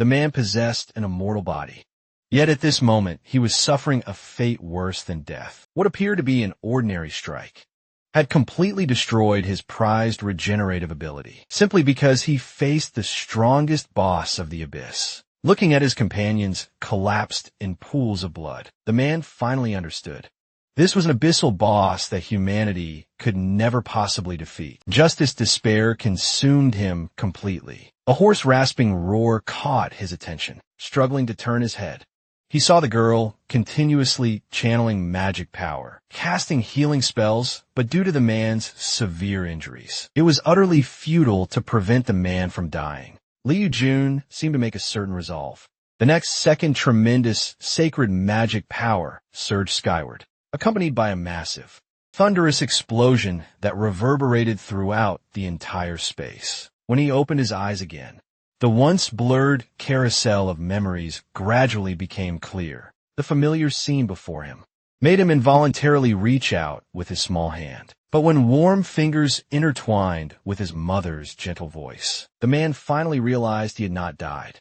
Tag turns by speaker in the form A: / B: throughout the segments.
A: The man possessed an immortal body. Yet at this moment, he was suffering a fate worse than death. What appeared to be an ordinary strike had completely destroyed his prized regenerative ability, simply because he faced the strongest boss of the abyss. Looking at his companions collapsed in pools of blood, the man finally understood. This was an abyssal boss that humanity could never possibly defeat. Just as despair consumed him completely. A hoarse rasping roar caught his attention, struggling to turn his head. He saw the girl continuously channeling magic power, casting healing spells, but due to the man's severe injuries, it was utterly futile to prevent the man from dying. Liu Jun seemed to make a certain resolve. The next second, tremendous, sacred magic power surged skyward, accompanied by a massive, thunderous explosion that reverberated throughout the entire space. When he opened his eyes again, the once blurred carousel of memories gradually became clear. The familiar scene before him made him involuntarily reach out with his small hand. But when warm fingers intertwined with his mother's gentle voice, the man finally realized he had not died.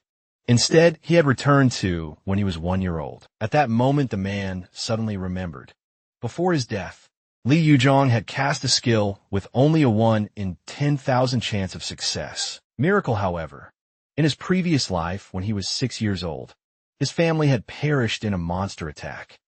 A: Instead, he had returned to when he was 1 year old. At that moment, the man suddenly remembered. Before his death, Li Yuzhong had cast a skill with only a 1 in 10,000 chance of success. Miracle, however. In his previous life, when he was 6 years old, his family had perished in a monster attack.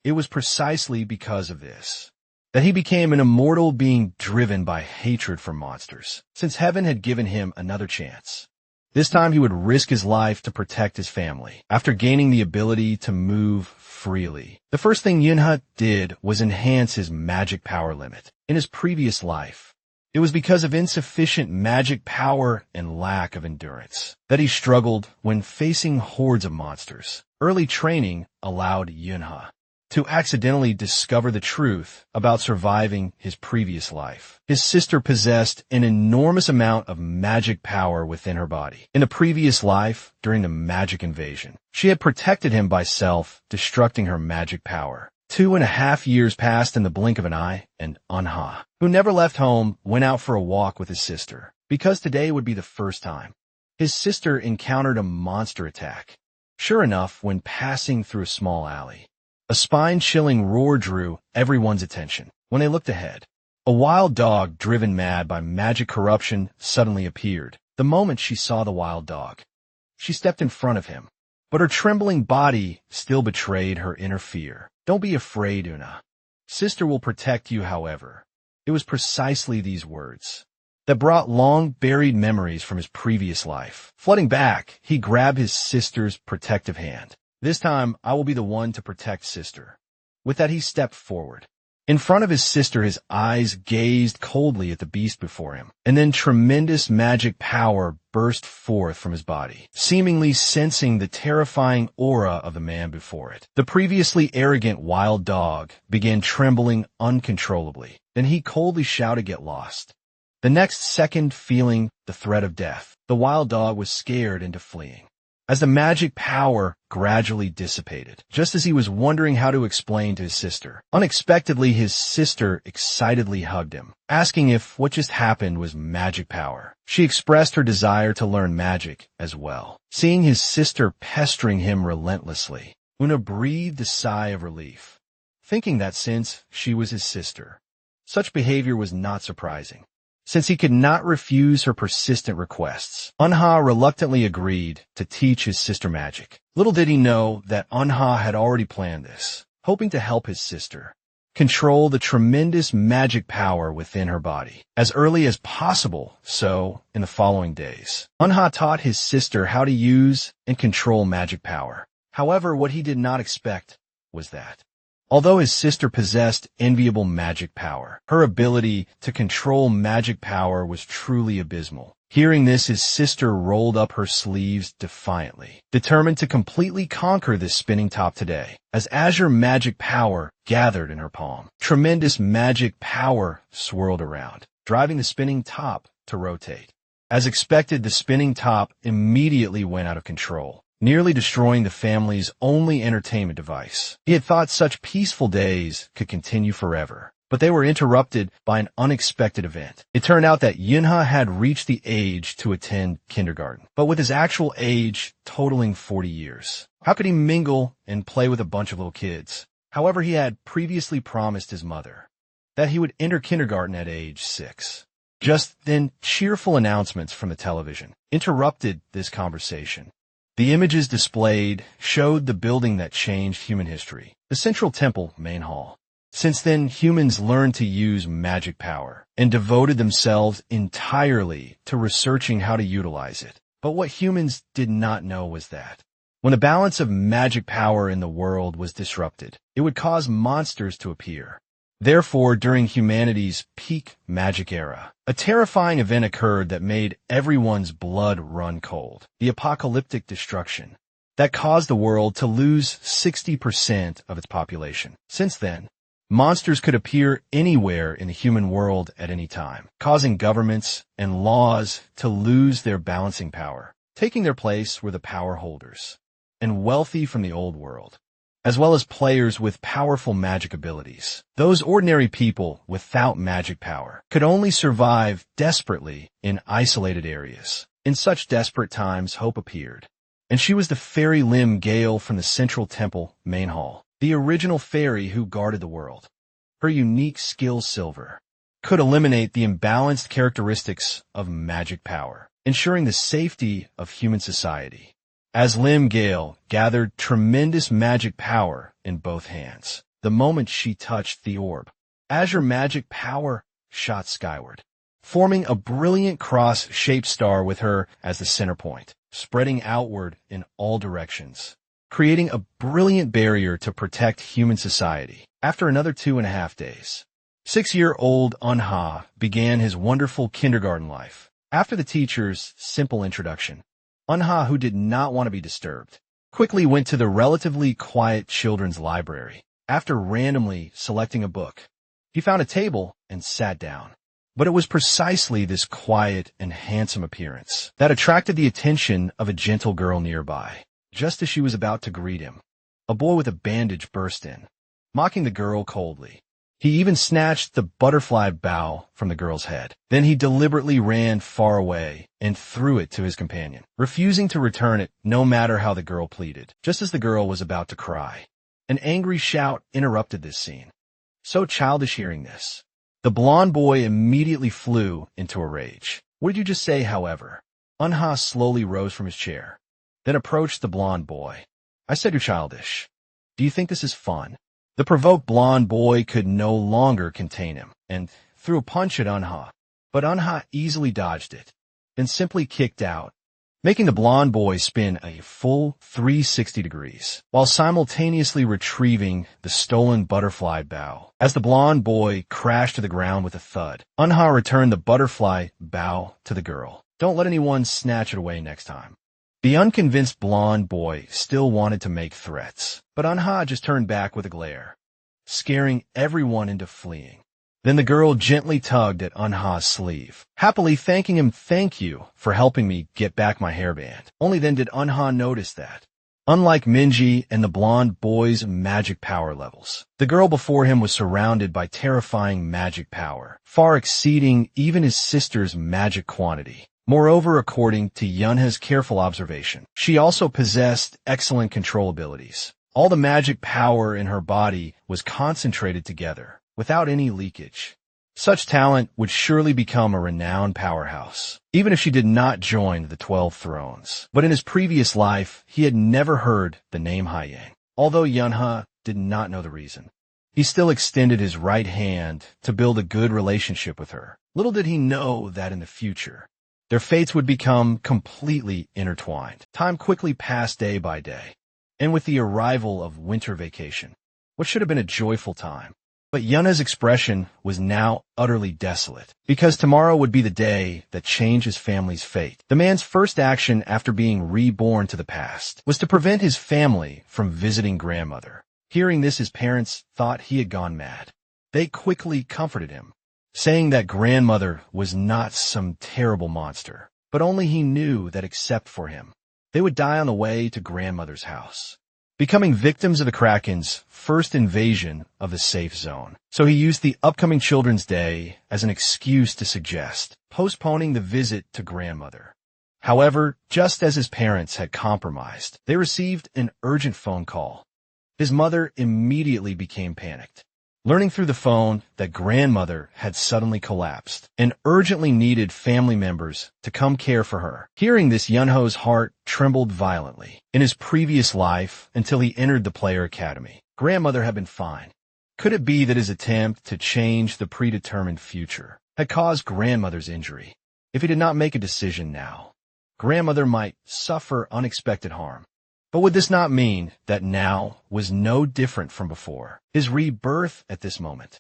A: It was precisely because of this that he became an immortal being driven by hatred for monsters, since heaven had given him another chance. This time he would risk his life to protect his family. After gaining the ability to move freely, the first thing Yunhe did was enhance his magic power limit. In his previous life, it was because of insufficient magic power and lack of endurance that he struggled when facing hordes of monsters. Early training allowed Yunhe to accidentally discover the truth about surviving his previous life. His sister possessed an enormous amount of magic power within her body. In the previous life, during the magic invasion, she had protected him by self-destructing her magic power. 2.5 years passed in the blink of an eye, and Anha, who never left home, went out for a walk with his sister, because today would be the first time his sister encountered a monster attack. Sure enough, when passing through a small alley, a spine-chilling roar drew everyone's attention. When they looked ahead, a wild dog driven mad by magic corruption suddenly appeared. The moment she saw the wild dog, she stepped in front of him, but her trembling body still betrayed her inner fear. Don't be afraid, Una. Sister will protect you, however. It was precisely these words that brought long-buried memories from his previous life. Flooding back, he grabbed his sister's protective hand. This time, I will be the one to protect sister. With that, he stepped forward. In front of his sister, his eyes gazed coldly at the beast before him, and then tremendous magic power burst forth from his body, seemingly sensing the terrifying aura of the man before it. The previously arrogant wild dog began trembling uncontrollably. Then he coldly shouted, "Get lost." The next second, feeling the threat of death, the wild dog was scared into fleeing. As the magic power gradually dissipated, just as he was wondering how to explain to his sister, unexpectedly his sister excitedly hugged him, asking if what just happened was magic power. She expressed her desire to learn magic as well. Seeing his sister pestering him relentlessly, Una breathed a sigh of relief, thinking that since she was his sister, such behavior was not surprising. Since he could not refuse her persistent requests, Anha reluctantly agreed to teach his sister magic. Little did he know that Anha had already planned this, hoping to help his sister control the tremendous magic power within her body as early as possible. So, in the following days, Anha taught his sister how to use and control magic power. However, what he did not expect was that although his sister possessed enviable magic power, her ability to control magic power was truly abysmal. Hearing this, his sister rolled up her sleeves defiantly, determined to completely conquer this spinning top today. As azure magic power gathered in her palm, tremendous magic power swirled around, driving the spinning top to rotate. As expected, the spinning top immediately went out of control, nearly destroying the family's only entertainment device. He had thought such peaceful days could continue forever, But they were interrupted by an unexpected event. It turned out that Yunha had reached the age to attend kindergarten, but with his actual age totaling 40 years. How could he mingle and play with a bunch of little kids? However, he had previously promised his mother that he would enter kindergarten at age 6. Just then, cheerful announcements from the television interrupted this conversation. The images displayed showed the building that changed human history, the Central Temple main hall. Since then, humans learned to use magic power and devoted themselves entirely to researching how to utilize it. But what humans did not know was that when the balance of magic power in the world was disrupted, it would cause monsters to appear. Therefore, during humanity's peak magic era, a terrifying event occurred that made everyone's blood run cold. The apocalyptic destruction that caused the world to lose 60% of its population. Since then, monsters could appear anywhere in the human world at any time, causing governments and laws to lose their balancing power. Taking their place were the power holders and wealthy from the old world, as well as players with powerful magic abilities. Those ordinary people without magic power could only survive desperately in isolated areas. In such desperate times, hope appeared, and she was the fairy Lim Gale from the Central Temple main hall, the original fairy who guarded the world. Her unique skill, Silver, could eliminate the imbalanced characteristics of magic power, ensuring the safety of human society. As Lim Gale gathered tremendous magic power in both hands, the moment she touched the orb, azure magic power shot skyward, forming a brilliant cross-shaped star with her as the center point, spreading outward in all directions, creating a brilliant barrier to protect human society. After another 2.5 days, 6-year-old Unha began his wonderful kindergarten life. After the teacher's simple introduction, Unha, who did not want to be disturbed, quickly went to the relatively quiet children's library. After randomly selecting a book, he found a table and sat down. But it was precisely this quiet and handsome appearance that attracted the attention of a gentle girl nearby. Just as she was about to greet him, a boy with a bandage burst in, mocking the girl coldly. He even snatched the butterfly bow from the girl's head. Then he deliberately ran far away and threw it to his companion, refusing to return it no matter how the girl pleaded. Just as the girl was about to cry, an angry shout interrupted this scene. So childish hearing this, the blonde boy immediately flew into a rage. What did you just say, however? Unha slowly rose from his chair, then approached the blonde boy. I said you're childish. Do you think this is fun? The provoked blonde boy could no longer contain him and threw a punch at Unha, but Unha easily dodged it, then simply kicked out, making the blonde boy spin a full 360 degrees, while simultaneously retrieving the stolen butterfly bow. As the blonde boy crashed to the ground with a thud, Unha returned the butterfly bow to the girl. Don't let anyone snatch it away next time. The unconvinced blonde boy still wanted to make threats, but Unha just turned back with a glare, scaring everyone into fleeing. Then the girl gently tugged at Unha's sleeve, happily thanking him, "Thank you for helping me get back my hairband." Only then did Unha notice that, unlike Minji and the blonde boy's magic power levels, the girl before him was surrounded by terrifying magic power, far exceeding even his sister's magic quantity. Moreover, according to Yunha's careful observation, she also possessed excellent control abilities. All the magic power in her body was concentrated together, without any leakage. Such talent would surely become a renowned powerhouse, even if she did not join the 12 Thrones. But in his previous life, he had never heard the name Haiyang. Although Yunha did not know the reason, he still extended his right hand to build a good relationship with her. Little did he know that in the future, their fates would become completely intertwined. Time quickly passed day by day, and with the arrival of winter vacation, what should have been a joyful time. But Yunha's expression was now utterly desolate, because tomorrow would be the day that changed his family's fate. The man's first action after being reborn to the past was to prevent his family from visiting grandmother. Hearing this, his parents thought he had gone mad. They quickly comforted him, saying that grandmother was not some terrible monster, but only he knew that except for him, they would die on the way to grandmother's house. becoming victims of the Kraken's first invasion of the safe zone. So he used the upcoming Children's Day as an excuse to suggest postponing the visit to grandmother. However, just as his parents had compromised, they received an urgent phone call. His mother immediately became panicked, learning through the phone that grandmother had suddenly collapsed and urgently needed family members to come care for her. Hearing this, Yunho's heart trembled violently. In his previous life, until he entered the player academy, grandmother had been fine. Could it be that his attempt to change the predetermined future had caused grandmother's injury? If he did not make a decision now, grandmother might suffer unexpected harm. But would this not mean that now was no different from before? His rebirth at this moment.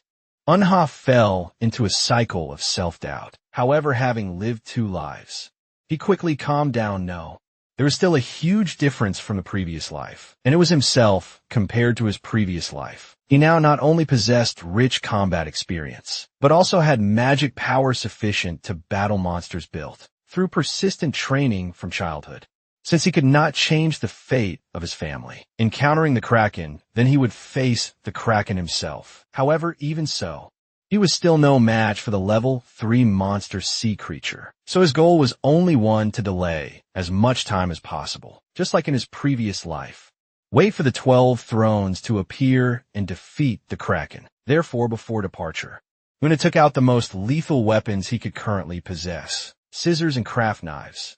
A: Unha fell into a cycle of self-doubt. However, having lived 2 lives, he quickly calmed down. No, there was still a huge difference from the previous life, and it was himself compared to his previous life. He now not only possessed rich combat experience, but also had magic power sufficient to battle monsters built through persistent training from childhood. Since he could not change the fate of his family, encountering the Kraken, then he would face the Kraken himself. However, even so, he was still no match for the level 3 monster sea creature. So his goal was only one: to delay as much time as possible, just like in his previous life. Wait for the 12 thrones to appear and defeat the Kraken. Therefore, before departure, Una took out the most lethal weapons he could currently possess: scissors and craft knives.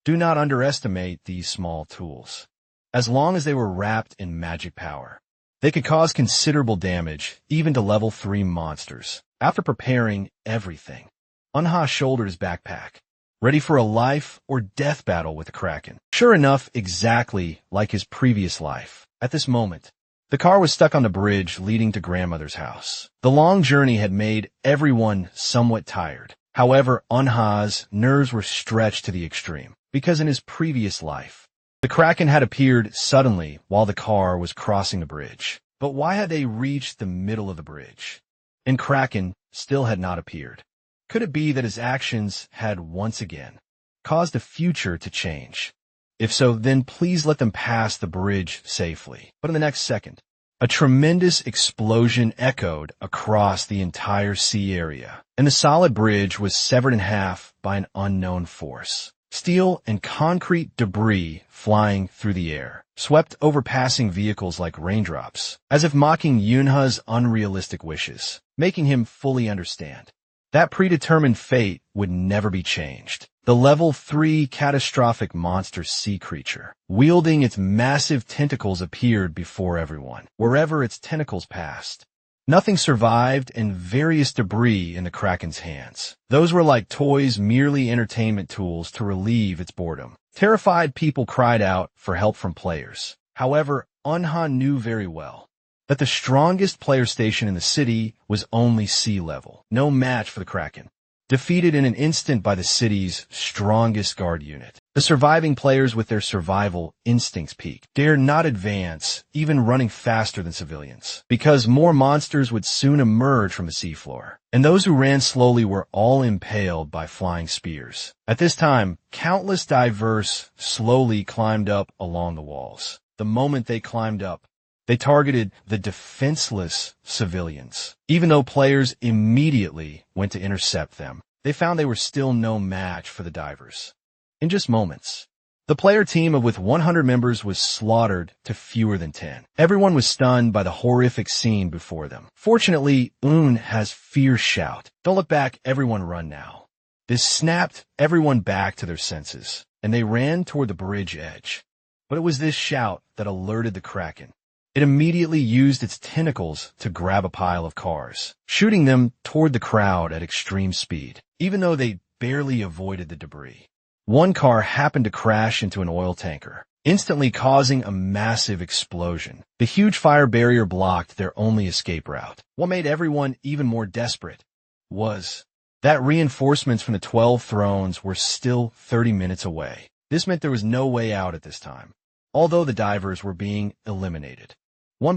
A: Do not underestimate these small tools. As long as they were wrapped in magic power, they could cause considerable damage, even to level 3 monsters. After preparing everything, Unha shouldered his backpack, ready for a life or death battle with the Kraken. Sure enough, exactly like his previous life, at this moment, the car was stuck on the bridge leading to grandmother's house. The long journey had made everyone somewhat tired. However, Unha's nerves were stretched to the extreme, because in his previous life, the Kraken had appeared suddenly while the car was crossing the bridge. But why had they reached the middle of the bridge, and Kraken still had not appeared? Could it be that his actions had once again caused the future to change? If so, then please let them pass the bridge safely. But in the next second, a tremendous explosion echoed across the entire sea area, and the solid bridge was severed in half by an unknown force. Steel and concrete debris flying through the air, swept over passing vehicles like raindrops, as if mocking Yunha's unrealistic wishes, making him fully understand that predetermined fate would never be changed. The level 3 catastrophic monster sea creature, wielding its massive tentacles, appeared before everyone. Wherever its tentacles passed, nothing survived, and various debris in the Kraken's hands. Those were like toys, merely entertainment tools to relieve its boredom. Terrified people cried out for help from players. However, Unha knew very well that the strongest player station in the city was only sea level, no match for the Kraken. Defeated in an instant by the city's strongest guard unit, the surviving players, with their survival instincts peaked, dared not advance, even running faster than civilians, because more monsters would soon emerge from the seafloor, and those who ran slowly were all impaled by flying spears. At this time, countless divers slowly climbed up along the walls. The moment they climbed up, they targeted the defenseless civilians. Even though players immediately went to intercept them, they found they were still no match for the divers. In just moments, the player team of with 100 members was slaughtered to fewer than 10. Everyone was stunned by the horrific scene before them. Fortunately, has fierce shout, "Don't look back, everyone run now." This snapped everyone back to their senses, and they ran toward the bridge edge. But it was this shout that alerted the Kraken. It immediately used its tentacles to grab a pile of cars, shooting them toward the crowd at extreme speed, even though they barely avoided the debris. One car happened to crash into an oil tanker, instantly causing a massive explosion. The huge fire barrier blocked their only escape route. What made everyone even more desperate was that reinforcements from the 12 thrones were still 30 minutes away. This meant there was no way out at this time, although the divers were being eliminated one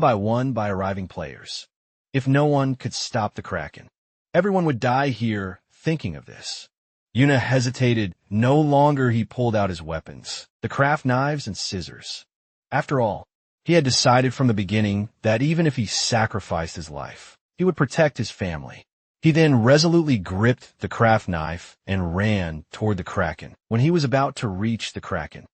A: by arriving players. If no one could stop the Kraken, everyone would die here. Thinking of this, Yuna hesitated no longer. He pulled out his weapons, the craft knives and scissors. After all, He had decided from the beginning that even if he sacrificed his life, he would protect his family. He then resolutely gripped the craft knife and ran toward the Kraken. When he was about to reach the Kraken,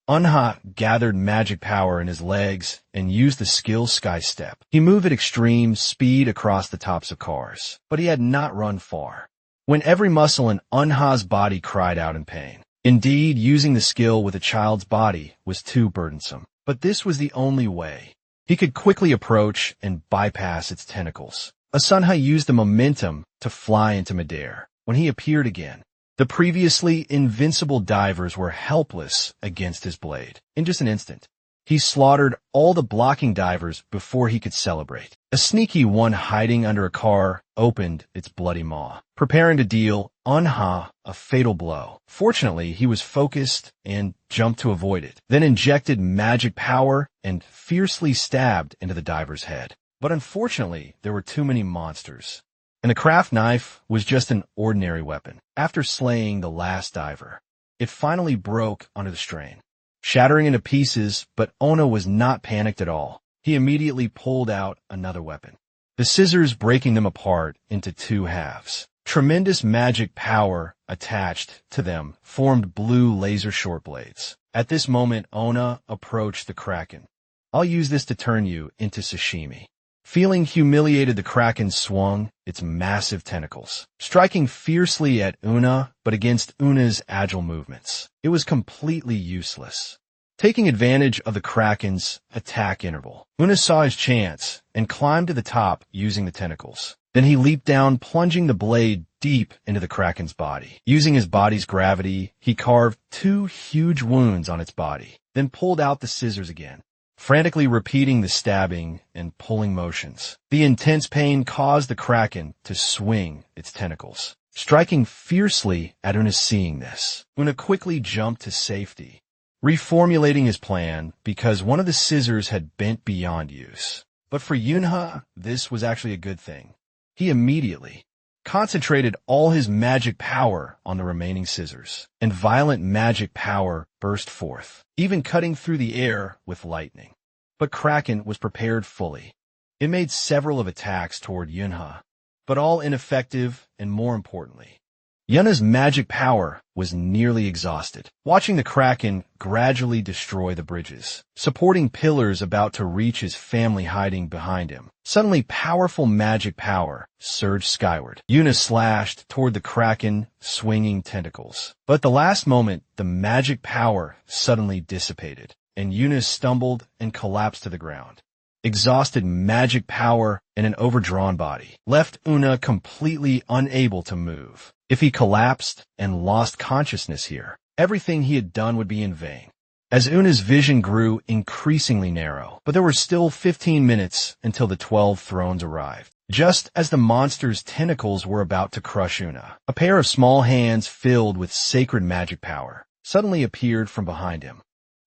A: Unha gathered magic power in his legs and used the skill Sky Step. He moved at extreme speed across the tops of cars, but he had not run far, when every muscle in Unha's body cried out in pain. Indeed, using the skill with a child's body was too burdensome, but this was the only way. He could quickly approach and bypass its tentacles. Sunha used the momentum to fly into midair. When he appeared again, the previously invincible divers were helpless against his blade. In just an instant, he slaughtered all the blocking divers before he could celebrate. A sneaky one hiding under a car opened its bloody maw, preparing to deal Unha a fatal blow. Fortunately, he was focused and jumped to avoid it, then injected magic power and fiercely stabbed into the diver's head. But unfortunately, there were too many monsters, and the craft knife was just an ordinary weapon. After slaying the last diver, it finally broke under the strain, shattering into pieces, but Ona was not panicked at all. He immediately pulled out another weapon, the scissors breaking them apart into two halves. Tremendous magic power attached to them formed blue laser short blades. At this moment, Ona approached the Kraken. "I'll use this to turn you into sashimi." Feeling humiliated, the Kraken swung its massive tentacles, striking fiercely at Una, but against Una's agile movements, it was completely useless. Taking advantage of the Kraken's attack interval, Una saw his chance and climbed to the top using the tentacles. Then he leaped down, plunging the blade deep into the Kraken's body. Using his body's gravity, he carved two huge wounds on its body, then pulled out the scissors again, frantically repeating the stabbing and pulling motions. The intense pain caused the Kraken to swing its tentacles, striking fiercely at Una. Seeing this, Una quickly jumped to safety, reformulating his plan because one of the scissors had bent beyond use. But for Yunha, this was actually a good thing. He immediately concentrated all his magic power on the remaining scissors, and violent magic power burst forth, even cutting through the air with lightning. But Kraken was prepared fully. It made several of attacks toward Yunha, but all ineffective, and more importantly, Yunha's magic power was nearly exhausted. Watching the Kraken gradually destroy the bridges, supporting pillars about to reach his family hiding behind him, suddenly powerful magic power surged skyward. Yuna slashed toward the Kraken, swinging tentacles. But at the last moment, the magic power suddenly dissipated, and Yuna stumbled and collapsed to the ground. Exhausted magic power and an overdrawn body left Una completely unable to move. If he collapsed and lost consciousness here, everything he had done would be in vain. As Una's vision grew increasingly narrow, but there were still 15 minutes until the 12 thrones arrived. Just as the monster's tentacles were about to crush Una, a pair of small hands filled with sacred magic power suddenly appeared from behind him,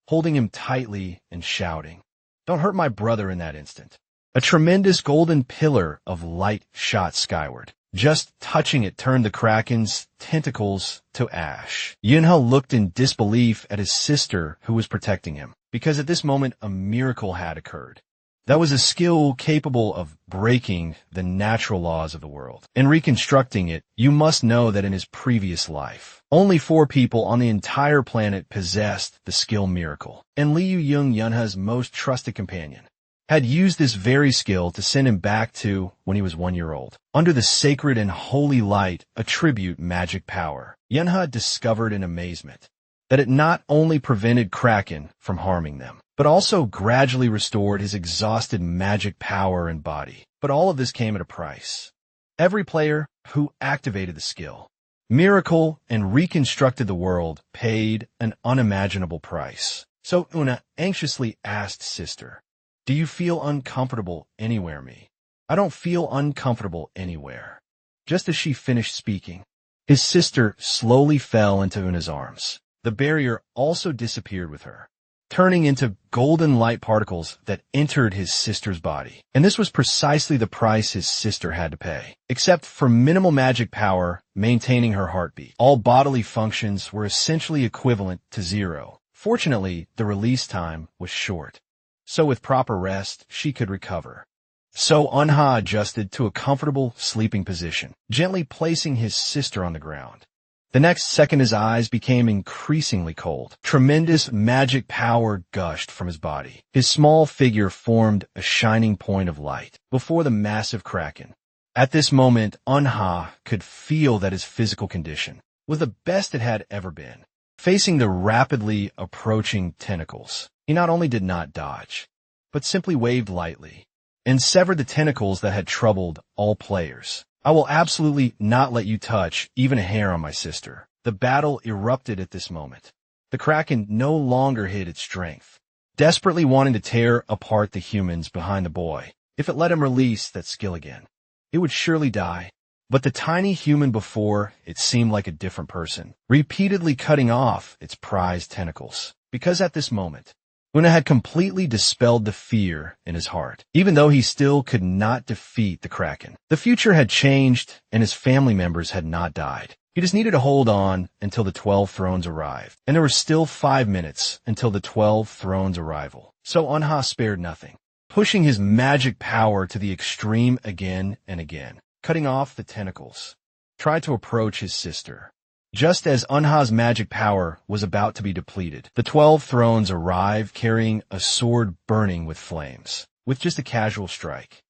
A: holding him tightly and shouting, "Don't hurt my brother." In that instant, a tremendous golden pillar of light shot skyward. Just touching it turned the Kraken's tentacles to ash. Yunha looked in disbelief at his sister who was protecting him, because at this moment a miracle had occurred. That was a skill capable of breaking the natural laws of the world. In reconstructing it, you must know that in his previous life, only 4 people on the entire planet possessed the skill miracle, and Liu Yung, Yunha's most trusted companion, had used this very skill to send him back to when he was 1 year old. Under the sacred and holy light attribute magic power, Yunha discovered in amazement that it not only prevented Kraken from harming them, but also gradually restored his exhausted magic power and body. But all of this came at a price. Every player who activated the skill, miracle, and reconstructed the world paid an unimaginable price. So Una anxiously asked Sister, "Do you feel uncomfortable anywhere, me?" "I don't feel uncomfortable anywhere." Just as she finished speaking, his sister slowly fell into Una's arms. The barrier also disappeared with her, turning into golden light particles that entered his sister's body. And this was precisely the price his sister had to pay. Except for minimal magic power maintaining her heartbeat, all bodily functions were essentially equivalent to 0. Fortunately, the release time was short. so with proper rest, she could recover. So Unha adjusted to a comfortable sleeping position, gently placing his sister on the ground. The next second his eyes became increasingly cold. Tremendous magic power gushed from his body. His small figure formed a shining point of light before the massive kraken. At this moment, Unha could feel that his physical condition was the best it had ever been. Facing the rapidly approaching tentacles, he not only did not dodge, but simply waved lightly and severed the tentacles that had troubled all players. I will absolutely not let you touch even a hair on my sister. The battle erupted at this moment. The kraken no longer hid its strength, desperately wanting to tear apart the humans behind the boy. If it let him release that skill again, it would surely die. But the tiny human before it seemed like a different person, repeatedly cutting off its prized tentacles. Because at this moment, Una had completely dispelled the fear in his heart, even though he still could not defeat the kraken. The future had changed, and his family members had not died. He just needed to hold on until the 12 thrones arrived, and there were still 5 minutes until the 12 thrones' arrival. So Unha spared nothing, pushing his magic power to the extreme again and again, cutting off the tentacles, tried to approach his sister. Just as Unha's magic power was about to be depleted, the 12 thrones arrived carrying a sword burning with flames. With just a casual strike,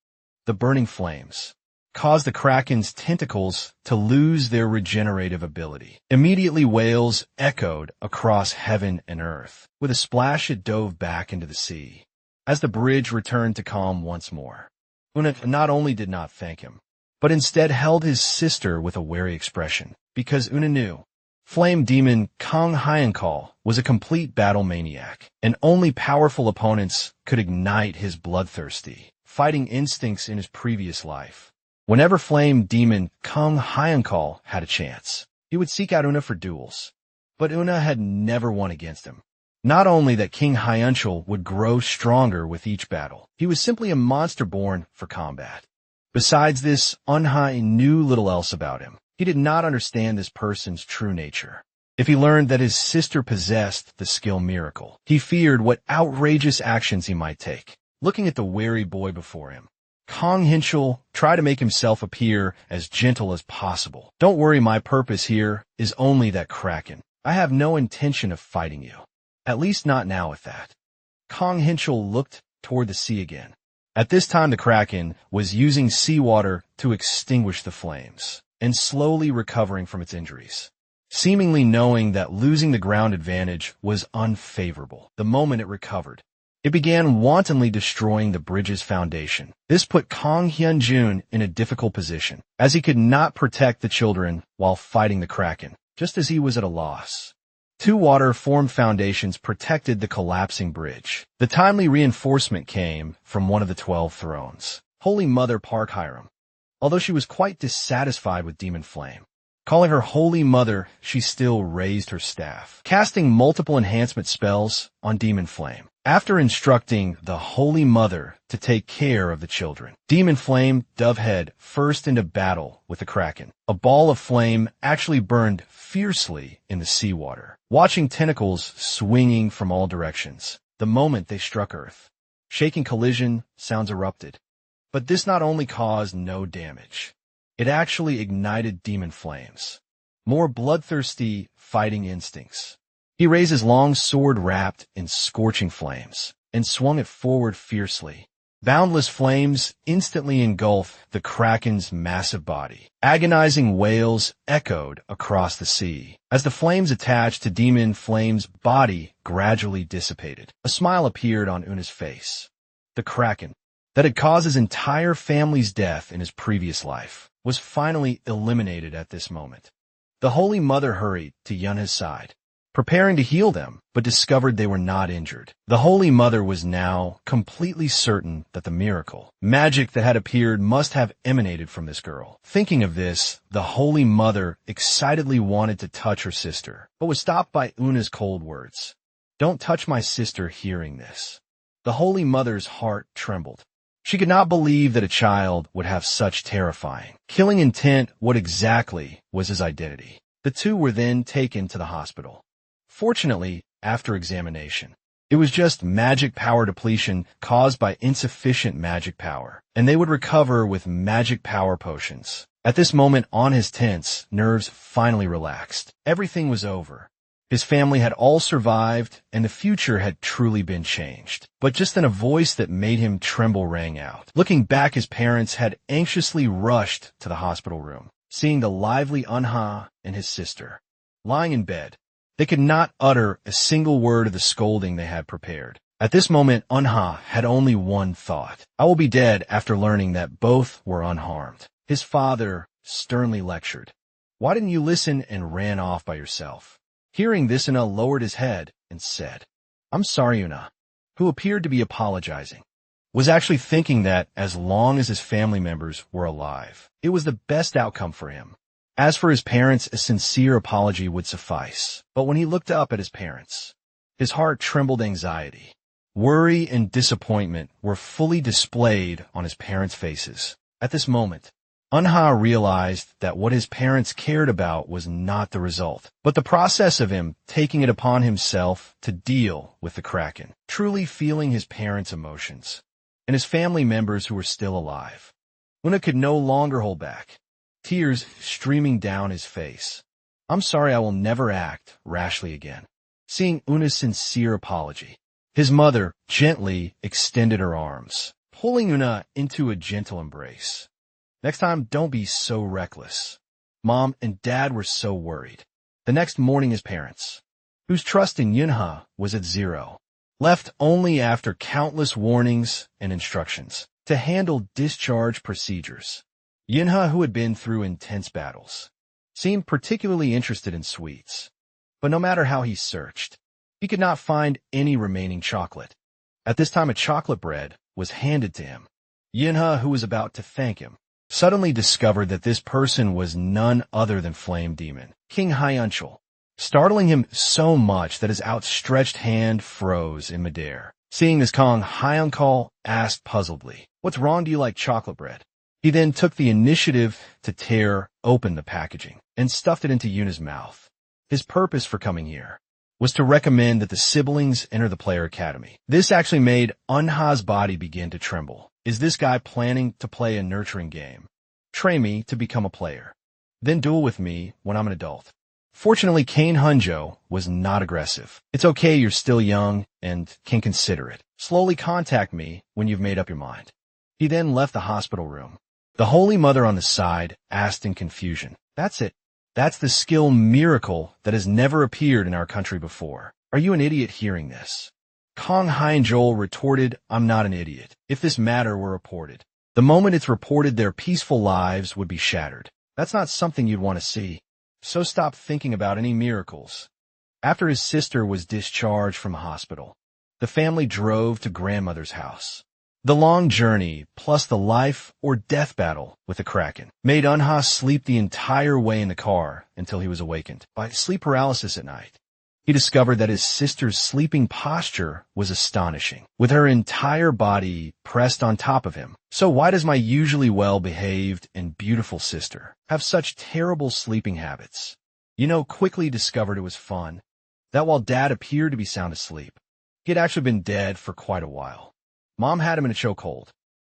A: the burning flames caused the kraken's tentacles to lose their regenerative ability. Immediately wails echoed across heaven and earth. With a splash, it dove back into the sea. As the bridge returned to calm once more, Una not only did not thank him, but instead held his sister with a wary expression, because Una knew Flame Demon Kong Hyenkal was a complete battle maniac, and only powerful opponents could ignite his bloodthirsty, fighting instincts in his previous life. Whenever Flame Demon Kong Hyenkal had a chance, he would seek out Una for duels, but Una had never won against him. Not only that King Hyeonchul would grow stronger with each battle, he was simply a monster born for combat. Besides this, Unha knew little else about him. He did not understand this person's true nature. If he learned that his sister possessed the skill miracle, he feared what outrageous actions he might take. Looking at the wary boy before him, Kong Hyeonchul tried to make himself appear as gentle as possible. Don't worry, my purpose here is only that kraken. I have no intention of fighting you. At least not now with that. Kong Hyeonchul looked toward the sea again. At this time, the kraken was using seawater to extinguish the flames and slowly recovering from its injuries, seemingly knowing that losing the ground advantage was unfavorable. The moment it recovered, it began wantonly destroying the bridge's foundation. This put Kong Hyunjun in a difficult position, as he could not protect the children while fighting the kraken, just as he was at a loss. 2 water-formed foundations protected the collapsing bridge. The timely reinforcement came from one of the 12 thrones, Holy Mother Park Hiram. Although she was quite dissatisfied with Demon Flame, calling her Holy Mother, she still raised her staff, casting multiple enhancement spells on Demon Flame. After instructing the Holy Mother to take care of the children, Demon Flame dove head first into battle with the kraken. A ball of flame actually burned fiercely in the seawater, watching tentacles swinging from all directions. The moment they struck Earth, shaking collision sounds erupted. But this not only caused no damage, it actually ignited Demon Flame's more bloodthirsty fighting instincts. He raised his long sword wrapped in scorching flames and swung it forward fiercely. Boundless flames instantly engulfed the kraken's massive body. Agonizing wails echoed across the sea as the flames attached to Demon Flame's body gradually dissipated. A smile appeared on Una's face. The kraken that had caused his entire family's death in his previous life was finally eliminated at this moment. The Holy Mother hurried to Yunha's side, preparing to heal them, but discovered they were not injured. The Holy Mother was now completely certain that the miracle, magic that had appeared, must have emanated from this girl. Thinking of this, the Holy Mother excitedly wanted to touch her sister, but was stopped by Una's cold words. "Don't touch my sister." Hearing this, the Holy Mother's heart trembled. She could not believe that a child would have such terrifying, killing intent. What exactly was his identity? The two were then taken to the hospital. Fortunately, after examination, It was just magic power depletion caused by insufficient magic power, and they would recover with magic power potions. At this moment, Anha's tense nerves finally relaxed. Everything was over. His family had all survived, and the future had truly been changed. But just then a voice that made him tremble rang out. Looking back, his parents had anxiously rushed to the hospital room, seeing the lively Unha and his sister lying in bed. They could not utter a single word of the scolding they had prepared. At this moment, Unha had only one thought. I will be dead after learning that both were unharmed. His father sternly lectured. Why didn't you listen and ran off by yourself? Hearing this, Una lowered his head and said, I'm sorry, Una, who appeared to be apologizing, was actually thinking that as long as his family members were alive, it was the best outcome for him. As for his parents, a sincere apology would suffice. But when he looked up at his parents, his heart trembled anxiety. Worry and disappointment were fully displayed on his parents' faces. At this moment, Unha realized that what his parents cared about was not the result, but the process of him taking it upon himself to deal with the Kraken, truly feeling his parents' emotions, and his family members who were still alive. Una could no longer hold back, tears streaming down his face. I'm sorry, I will never act rashly again. Seeing Una's sincere apology, his mother gently extended her arms, pulling Una into a gentle embrace. Next time, don't be so reckless. Mom and Dad were so worried. The next morning, his parents, whose trust in Yunha was at zero, left only after countless warnings and instructions to handle discharge procedures. Yunha, who had been through intense battles, seemed particularly interested in sweets. But no matter how he searched, he could not find any remaining chocolate. At this time, a chocolate bread was handed to him. Yunha, who was about to thank him, suddenly discovered that this person was none other than Flame Demon, King Hyunchul, startling him so much that his outstretched hand froze in midair. Seeing this, Kong Hyunchul asked puzzledly, "What's wrong? Do you like chocolate bread?" He then took the initiative to tear open the packaging and stuffed it into Yuna's mouth. His purpose for coming here was to recommend that the siblings enter the Player Academy. This actually made Unha's body begin to tremble. Is this guy planning to play a nurturing game? Train me to become a player, then duel with me when I'm an adult. Fortunately, Kane Hunjo was not aggressive. It's okay, you're still young and can consider it. Slowly contact me when you've made up your mind. He then left the hospital room. The Holy Mother on the side asked in confusion, That's it. That's the skill miracle that has never appeared in our country before. Are you an idiot hearing this? Kong Hyunchul retorted, I'm not an idiot. If this matter were reported, the moment it's reported, their peaceful lives would be shattered. That's not something you'd want to see. So stop thinking about any miracles. After his sister was discharged from hospital, the family drove to grandmother's house. The long journey, plus the life or death battle with the Kraken, made Unha sleep the entire way in the car until he was awakened by sleep paralysis at night. He discovered that his sister's sleeping posture was astonishing, with her entire body pressed on top of him. So why does my usually well-behaved and beautiful sister have such terrible sleeping habits? Quickly discovered it was fun that while Dad appeared to be sound asleep, he had actually been dead for quite a while. Mom had him in a chokehold,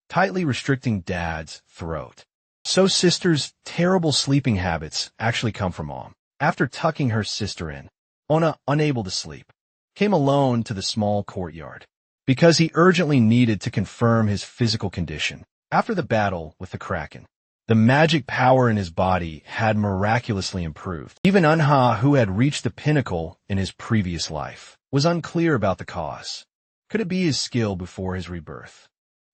A: tightly restricting Dad's throat. So sister's terrible sleeping habits actually come from Mom. After tucking her sister in, Ona, unable to sleep, came alone to the small courtyard because he urgently needed to confirm his physical condition. After the battle with the Kraken, the magic power in his body had miraculously improved. Even Unha, who had reached the pinnacle in his previous life, was unclear about the cause. Could it be his skill before his rebirth?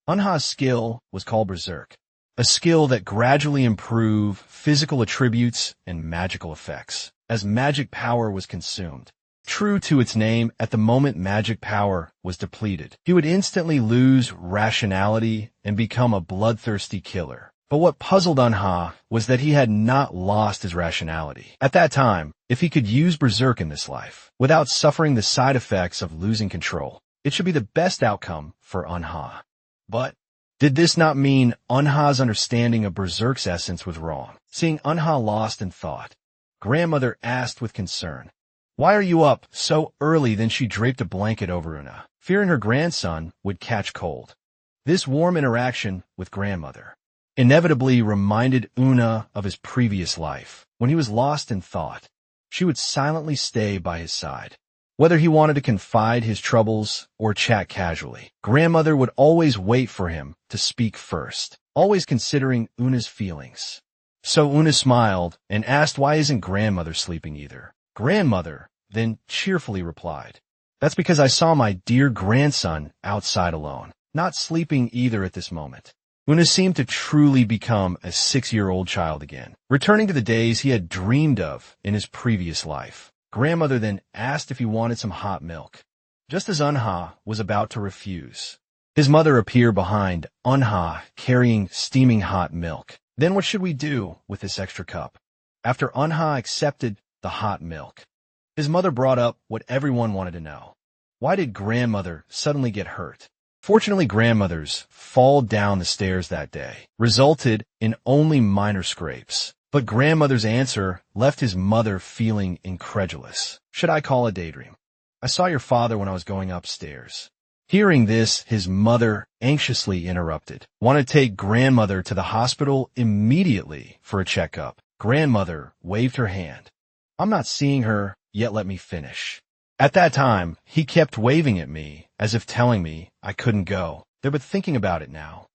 A: Unha's skill was called Berserker, a skill that gradually improved physical attributes and magical effects as magic power was consumed. True to its name, at the moment magic power was depleted, he would instantly lose rationality and become a bloodthirsty killer. But what puzzled Unha was that he had not lost his rationality. At that time, if he could use Berserk in this life, without suffering the side effects of losing control, it should be the best outcome for Unha. But did this not mean Unha's understanding of Berserk's essence was wrong? Seeing Unha lost in thought, grandmother asked with concern, Why are you up so early?" Then she draped a blanket over Una, fearing her grandson would catch cold. This warm interaction with grandmother inevitably reminded Una of his previous life, when he was lost in thought. She would silently stay by his side. Whether he wanted to confide his troubles or chat casually, grandmother would always wait for him to speak first, always considering Una's feelings. So Una smiled and asked, "Why isn't grandmother sleeping either?" Grandmother then cheerfully replied, "That's because I saw my dear grandson outside alone, not sleeping either at this moment." Una seemed to truly become a 6-year-old child again, returning to the days he had dreamed of in his previous life. Grandmother then asked if he wanted some hot milk, just as Unha was about to refuse. His mother appeared behind Unha, carrying steaming hot milk. "Then what should we do with this extra cup?" After Unha accepted the hot milk, his mother brought up what everyone wanted to know. Why did grandmother suddenly get hurt? Fortunately, grandmother's fall down the stairs that day resulted in only minor scrapes. But grandmother's answer left his mother feeling incredulous. "Should I call a daydream? I saw your father when I was going upstairs." Hearing this, his mother anxiously interrupted. "Want to take grandmother to the hospital immediately for a checkup." Grandmother waved her hand. "I'm not seeing her yet, let me finish." At that time, he kept waving at me as if telling me I couldn't go there, but thinking about it now,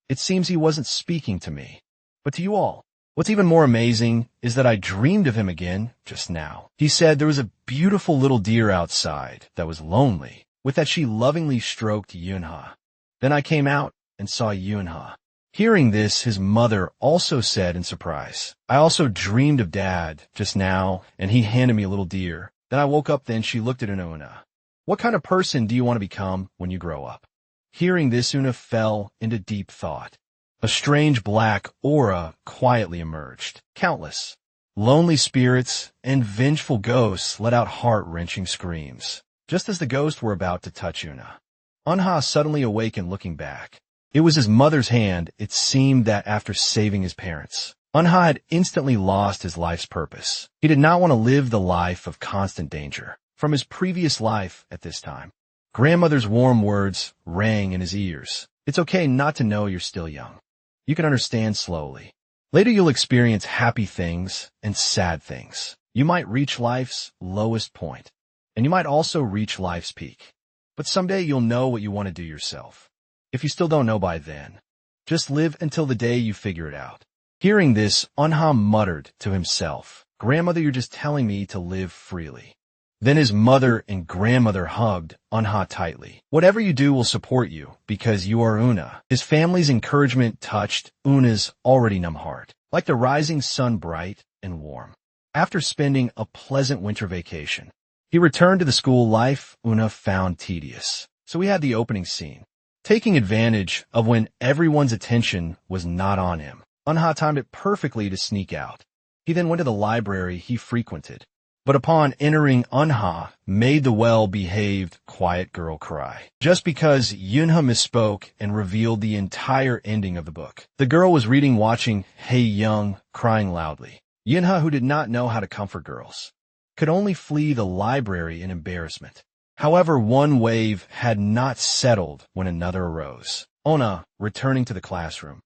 A: it seems he wasn't speaking to me, but to you all. What's even more amazing is that I dreamed of him again just now. He said there was a beautiful little deer outside that was lonely. With that, she lovingly stroked Yunha. Then I came out and saw Yunha. Hearing this, his mother also said in surprise, "I also dreamed of Dad just now, and he handed me a little deer. Then I woke up." Then she looked at Una. "What kind of person do you want to become when you grow up?" Hearing this, Una fell into deep thought. A strange black aura quietly emerged. Countless lonely spirits and vengeful ghosts let out heart-wrenching screams, just as the ghosts were about to touch Una. Unha suddenly awakened, looking back. It was his mother's hand. It seemed that after saving his parents, Unha had instantly lost his life's purpose. He did not want to live the life of constant danger from his previous life at this time. Grandmother's warm words rang in his ears. "It's okay not to know you're still young. You can understand slowly. Later you'll experience happy things and sad things. You might reach life's lowest point, and you might also reach life's peak. But someday you'll know what you want to do yourself. If you still don't know by then, just live until the day you figure it out." Hearing this, Unha muttered to himself, "Grandmother, you're just telling me to live freely." Then his mother and grandmother hugged Unha tightly. "Whatever you do will support you, because you are Una." His family's encouragement touched Una's already numb heart, like the rising sun, bright and warm. After spending a pleasant winter vacation, he returned to the school life Una found tedious. So we had the opening scene. Taking advantage of when everyone's attention was not on him, Unha timed it perfectly to sneak out. He then went to the library he frequented, but upon entering, Unha made the well-behaved, quiet girl cry, just because Yunha misspoke and revealed the entire ending of the book. The girl was reading, watching Hey Young, crying loudly. Yunha, who did not know how to comfort girls, could only flee the library in embarrassment. However, one wave had not settled when another arose. Ona, returning to the classroom,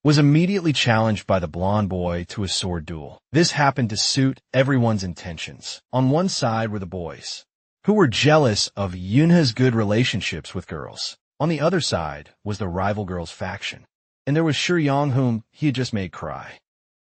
A: was immediately challenged by the blonde boy to a sword duel. This happened to suit everyone's intentions. On one side were the boys, who were jealous of Yunha's good relationships with girls. On the other side was the rival girl's faction, and there was Shuyong, whom he had just made cry,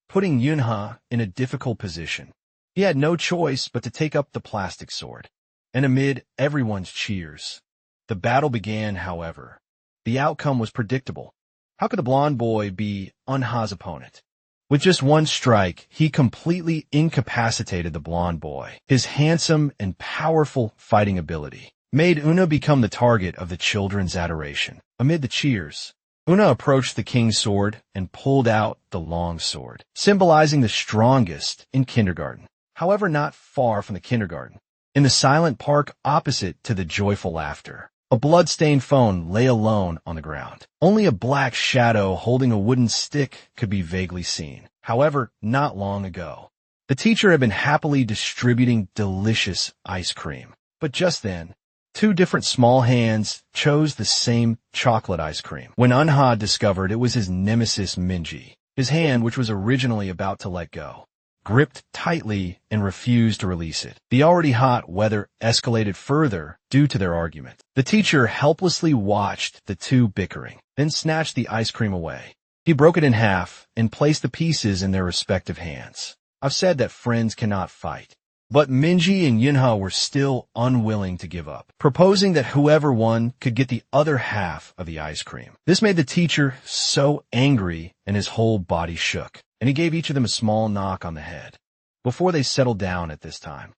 A: putting Yunha in a difficult position. He had no choice but to take up the plastic sword, and amid everyone's cheers, the battle began. However, the outcome was predictable. How could the blonde boy be Unha's opponent? With just one strike, he completely incapacitated the blonde boy. His handsome and powerful fighting ability made Una become the target of the children's adoration. Amid the cheers, Una approached the king's sword and pulled out the long sword, symbolizing the strongest in kindergarten. However, not far from the kindergarten, in the silent park opposite to the joyful laughter, a blood-stained phone lay alone on the ground. Only a black shadow holding a wooden stick could be vaguely seen. However, not long ago, The teacher had been happily distributing delicious ice cream. But just then, two different small hands chose the same chocolate ice cream. When Unha discovered it was his nemesis Minji, his hand, which was originally about to let go, gripped tightly and refused to release it. The already hot weather escalated further due to their argument. The teacher helplessly watched the two bickering, then snatched the ice cream away. He broke it in half and placed the pieces in their respective hands. I've said that friends cannot fight. But Minji and Yunha were still unwilling to give up, proposing that whoever won could get the other half of the ice cream. This made the teacher so angry and his whole body shook, and he gave each of them a small knock on the head. Before they settled down at this time,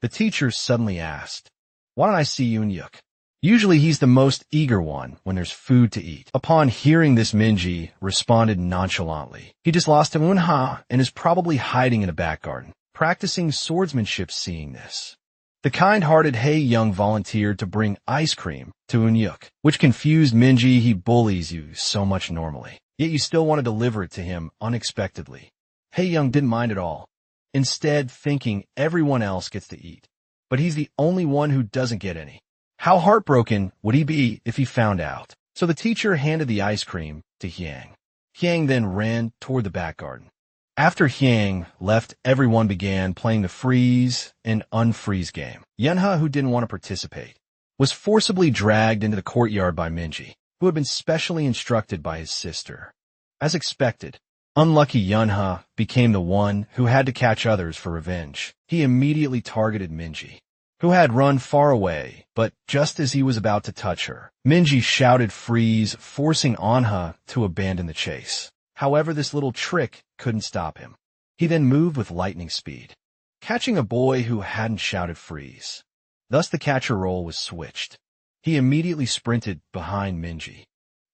A: the teacher suddenly asked, "Why don't I see Yunyuk?" Usually he's the most eager one when there's food to eat. Upon hearing this, Minji responded nonchalantly. He just lost to Unha and is probably hiding in a back garden, practicing swordsmanship. Seeing this, the kind-hearted Young volunteered to bring ice cream to Unyuk, which confused Minji. He bullies you so much normally, yet you still want to deliver it to him unexpectedly. Young didn't mind at all, instead thinking everyone else gets to eat, but he's the only one who doesn't get any. How heartbroken would he be if he found out? So the teacher handed the ice cream to Hyang. Hyang then ran toward the back garden. After Hyang left, everyone began playing the freeze and unfreeze game. Yunha, who didn't want to participate, was forcibly dragged into the courtyard by Minji, who had been specially instructed by his sister. As expected, unlucky Yunha became the one who had to catch others for revenge. He immediately targeted Minji, who had run far away, but just as he was about to touch her, Minji shouted freeze, forcing Anha to abandon the chase. However, this little trick couldn't stop him. He then moved with lightning speed, catching a boy who hadn't shouted freeze. Thus the catcher role was switched. He immediately sprinted behind Minji,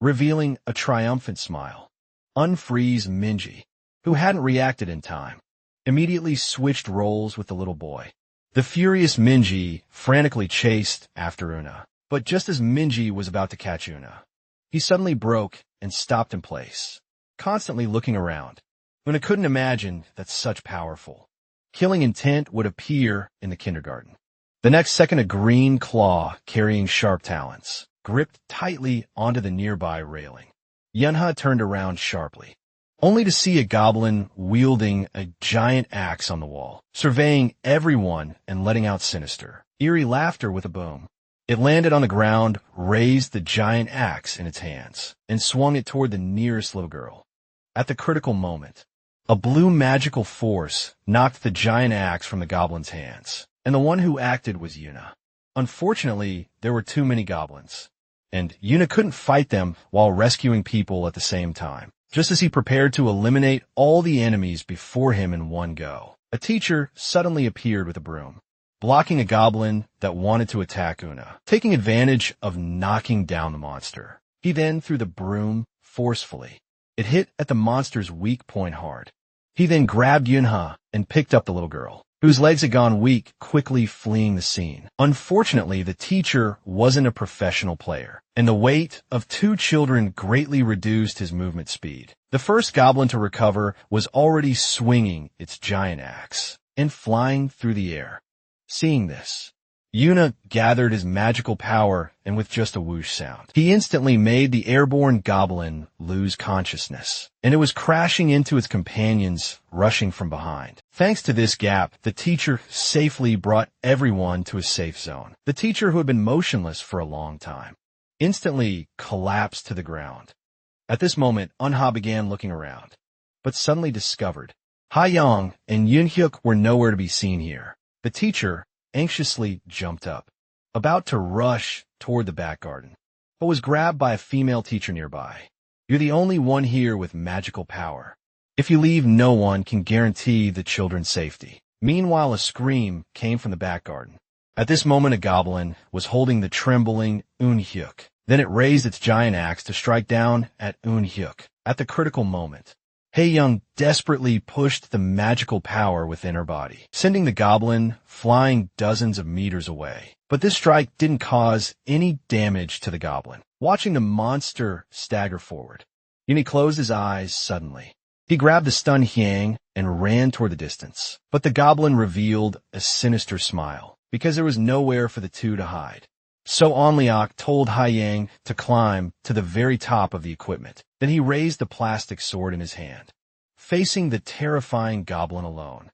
A: revealing a triumphant smile. Unfreeze Minji, who hadn't reacted in time, immediately switched roles with the little boy. The furious Minji frantically chased after Una, but just as Minji was about to catch Una, he suddenly broke and stopped in place, constantly looking around. Una couldn't imagine that such powerful, killing intent would appear in the kindergarten. The next second, a green claw carrying sharp talons gripped tightly onto the nearby railing. Yunha turned around sharply, only to see a goblin wielding a giant axe on the wall, surveying everyone and letting out sinister, eerie laughter with a boom. It landed on the ground, raised the giant axe in its hands, and swung it toward the nearest little girl. At the critical moment, a blue magical force knocked the giant axe from the goblin's hands, and the one who acted was Yuna. Unfortunately, there were too many goblins, and Yuna couldn't fight them while rescuing people at the same time. Just as he prepared to eliminate all the enemies before him in one go, a teacher suddenly appeared with a broom, blocking a goblin that wanted to attack Una. Taking advantage of knocking down the monster, he then threw the broom forcefully. It hit at the monster's weak point hard. He then grabbed Yunha and picked up the little girl, whose legs had gone weak, quickly fleeing the scene. Unfortunately, the teacher wasn't a professional player, and the weight of two children greatly reduced his movement speed. The first goblin to recover was already swinging its giant axe and flying through the air. Seeing this, Yuna gathered his magical power, and with just a whoosh sound, he instantly made the airborne goblin lose consciousness, and it was crashing into its companions, rushing from behind. Thanks to this gap, the teacher safely brought everyone to a safe zone. The teacher, who had been motionless for a long time, instantly collapsed to the ground. At this moment, Unha began looking around, but suddenly discovered Ha-Young and Yunhyuk were nowhere to be seen here. The teacher anxiously jumped up, about to rush toward the back garden, but was grabbed by a female teacher nearby. "You're the only one here with magical power. If you leave, no one can guarantee the children's safety." Meanwhile, a scream came from the back garden. At this moment, a goblin was holding the trembling Eunhyuk. Then it raised its giant axe to strike down at Eunhyuk. At the critical moment, Young desperately pushed the magical power within her body, sending the goblin flying dozens of meters away. But this strike didn't cause any damage to the goblin. Watching the monster stagger forward, Yuni closed his eyes suddenly. He grabbed the stunned Hyang and ran toward the distance. But the goblin revealed a sinister smile, because there was nowhere for the two to hide. So Onliok told Hyang to climb to the very top of the equipment. Then he raised the plastic sword in his hand, facing the terrifying goblin alone,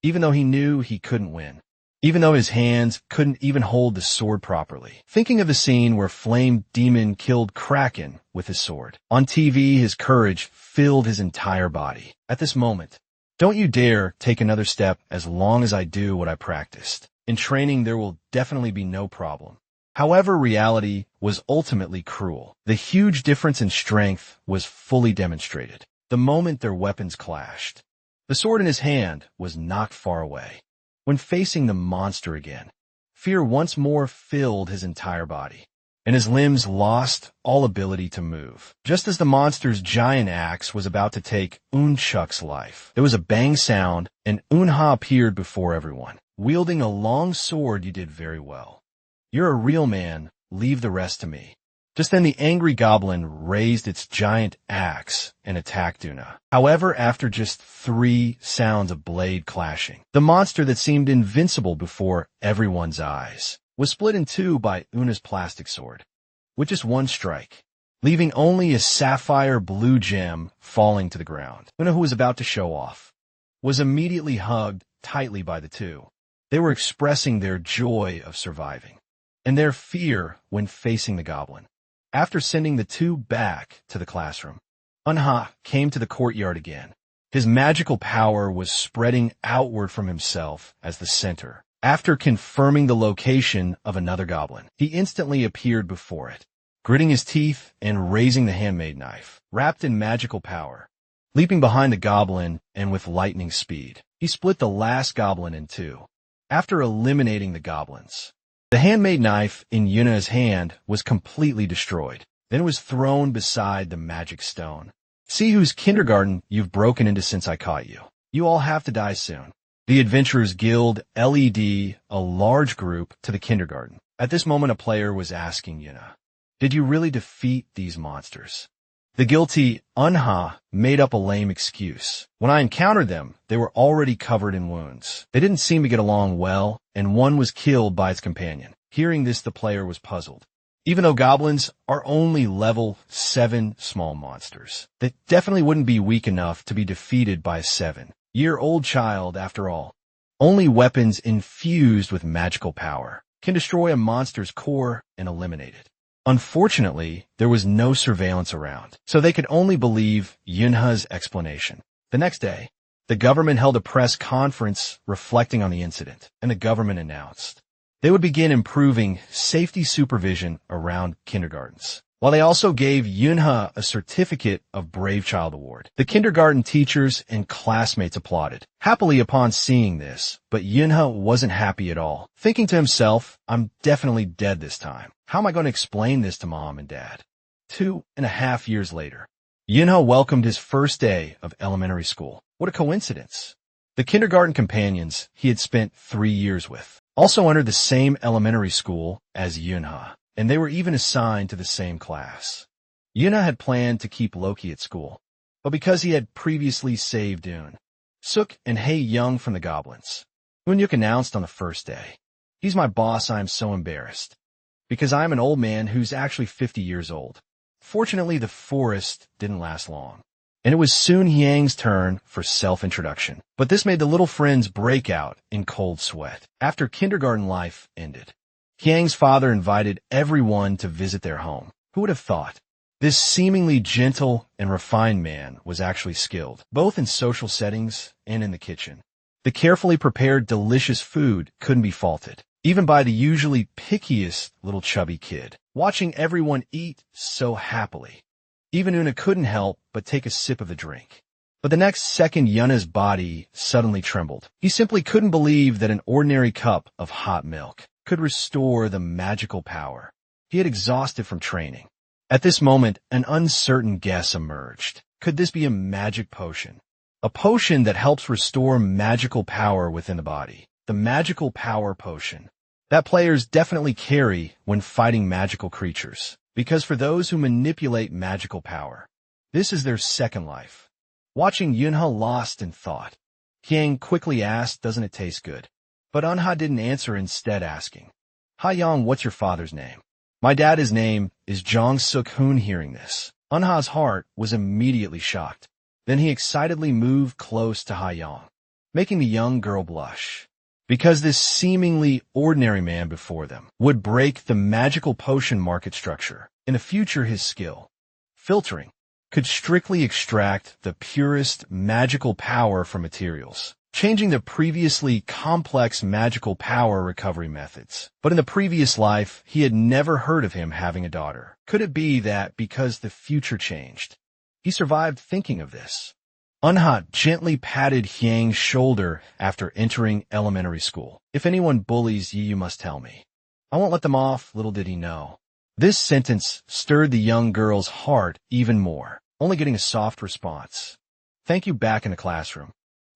A: even though he knew he couldn't win. Even though his hands couldn't even hold the sword properly. Thinking of the scene where Flame Demon killed Kraken with his sword. On TV, his courage filled his entire body. At this moment, don't you dare take another step as long as I do what I practiced. In training, there will definitely be no problem. However, reality was ultimately cruel. The huge difference in strength was fully demonstrated the moment their weapons clashed. The sword in his hand was knocked far away. When facing the monster again, fear once more filled his entire body, and his limbs lost all ability to move. Just as the monster's giant axe was about to take Unchuk's life, there was a bang sound, and Unha appeared before everyone. Wielding a long sword, you did very well. You're a real man, leave the rest to me. Just then the angry goblin raised its giant axe and attacked Una. However, after just 3 sounds of blade clashing, the monster that seemed invincible before everyone's eyes was split in 2 by Una's plastic sword, with just 1 strike, leaving only a sapphire blue gem falling to the ground. Una, who was about to show off, was immediately hugged tightly by the 2. They were expressing their joy of surviving and their fear when facing the goblin. After sending the 2 back to the classroom, Unha came to the courtyard again. His magical power was spreading outward from himself as the center. After confirming the location of another goblin, he instantly appeared before it, gritting his teeth and raising the handmade knife, wrapped in magical power. Leaping behind the goblin and with lightning speed, he split the last goblin in 2. After eliminating the goblins, the handmade knife in Yuna's hand was completely destroyed. Then it was thrown beside the magic stone. See whose kindergarten you've broken into since I caught you. You all have to die soon. The Adventurers Guild LED a large group to the kindergarten. At this moment, a player was asking Yuna, did you really defeat these monsters? The guilty Unha made up a lame excuse. When I encountered them, they were already covered in wounds. They didn't seem to get along well, and one was killed by its companion. Hearing this, the player was puzzled. Even though goblins are only level 7 small monsters, they definitely wouldn't be weak enough to be defeated by a 7-year-old child after all. Only weapons infused with magical power can destroy a monster's core and eliminate it. Unfortunately, there was no surveillance around, so they could only believe Yunha's explanation. The next day, the government held a press conference reflecting on the incident, and the government announced they would begin improving safety supervision around kindergartens, while they also gave Yunha a certificate of Brave Child Award. The kindergarten teachers and classmates applauded happily upon seeing this, but Yunha wasn't happy at all, thinking to himself, I'm definitely dead this time. How am I going to explain this to Mom and Dad? 2.5 years later, Yunha welcomed his first day of elementary school. What a coincidence. The kindergarten companions he had spent 3 years with also entered the same elementary school as Yunha, and they were even assigned to the same class. Yunha had planned to keep Loki at school, but because he had previously saved Dune, Suk and Hei Young from the goblins, Unyuk announced on the first day, he's my boss, I am so embarrassed, because I am an old man who's actually 50 years old. Fortunately, the forest didn't last long, and it was soon Hyang's turn for self-introduction. But this made the little friends break out in cold sweat. After kindergarten life ended, Hyang's father invited everyone to visit their home. Who would have thought? This seemingly gentle and refined man was actually skilled, both in social settings and in the kitchen. The carefully prepared delicious food couldn't be faulted, even by the usually pickiest little chubby kid, watching everyone eat so happily. Even Una couldn't help but take a sip of the drink. But the next second, Yuna's body suddenly trembled. He simply couldn't believe that an ordinary cup of hot milk could restore the magical power he had exhausted from training. At this moment, an uncertain guess emerged. Could this be a magic potion? A potion that helps restore magical power within the body. The magical power potion that players definitely carry when fighting magical creatures. Because for those who manipulate magical power, this is their second life. Watching Yunha lost in thought, Hyang quickly asked, "Doesn't it taste good?" But Unha didn't answer, instead asking, "Haiyang, what's your father's name?" "My dad's name is Jong Suk-hoon." Hearing this, Unha's heart was immediately shocked. Then he excitedly moved close to Haiyang, making the young girl blush. Because this seemingly ordinary man before them would break the magical potion market structure. In the future, his skill, filtering, could strictly extract the purest magical power from materials, changing the previously complex magical power recovery methods. But in the previous life, he had never heard of him having a daughter. Could it be that because the future changed, he survived thinking of this? Unha gently patted Hyang's shoulder after entering elementary school. "If anyone bullies you, you must tell me. I won't let them off." Little did he know, this sentence stirred the young girl's heart even more, only getting a soft response. "Thank you." Back in the classroom,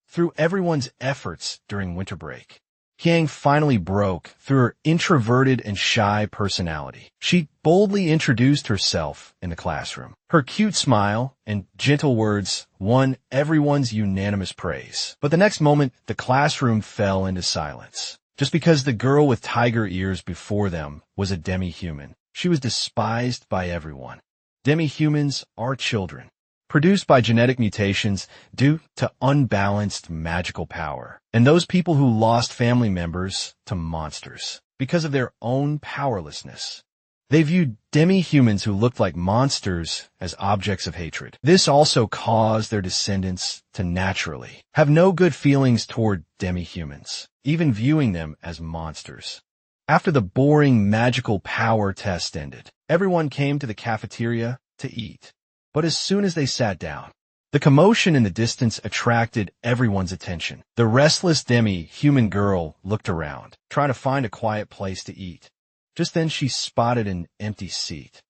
A: through everyone's efforts during winter break, Hyang finally broke through her introverted and shy personality. She boldly introduced herself in the classroom. Her cute smile and gentle words won everyone's unanimous praise. But the next moment, the classroom fell into silence. Just because the girl with tiger ears before them was a demi-human, she was despised by everyone. Demi-humans are children, produced by genetic mutations due to unbalanced magical power. And those people who lost family members to monsters because of their own powerlessness. They viewed demi-humans who looked like monsters as objects of hatred. This also caused their descendants to naturally have no good feelings toward demi-humans, even viewing them as monsters. After the boring magical power test ended, everyone came to the cafeteria to eat. But as soon as they sat down, the commotion in the distance attracted everyone's attention. The restless demi-human girl looked around, trying to find a quiet place to eat. Just then she spotted an empty seat.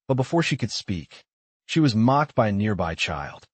A: But before she could speak, she was mocked by a nearby child.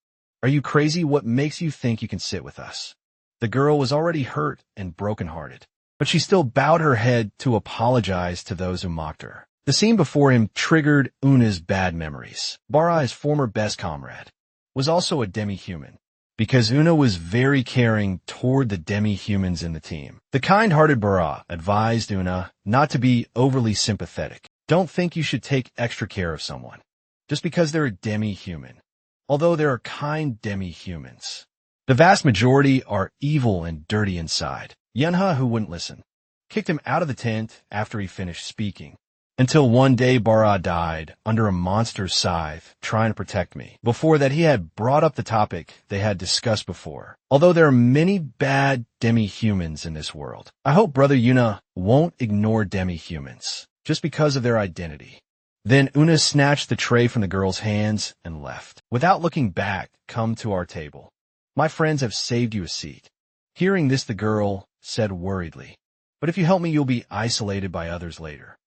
A: "Are you crazy? What makes you think you can sit with us?" The girl was already hurt and brokenhearted, but she still bowed her head to apologize to those who mocked her. The scene before him triggered Una's bad memories. Bara, his former best comrade, was also a demi-human, because Una was very caring toward the demi-humans in the team. The kind-hearted Bara advised Una not to be overly sympathetic. "Don't think you should take extra care of someone just because they're a demi-human. Although there are kind demi-humans, the vast majority are evil and dirty inside." Yunha, who wouldn't listen, kicked him out of the tent after he finished speaking. Until one day Bara died under a monster's scythe trying to protect me. Before that, he had brought up the topic they had discussed before. Although there are many bad demi-humans in this world, I hope Brother Yuna won't ignore demi-humans just because of their identity. Then Una snatched the tray from the girl's hands and left. Without looking back, "Come to our table. My friends have saved you a seat." Hearing this, the girl said worriedly, "But if you help me, you'll be isolated by others later."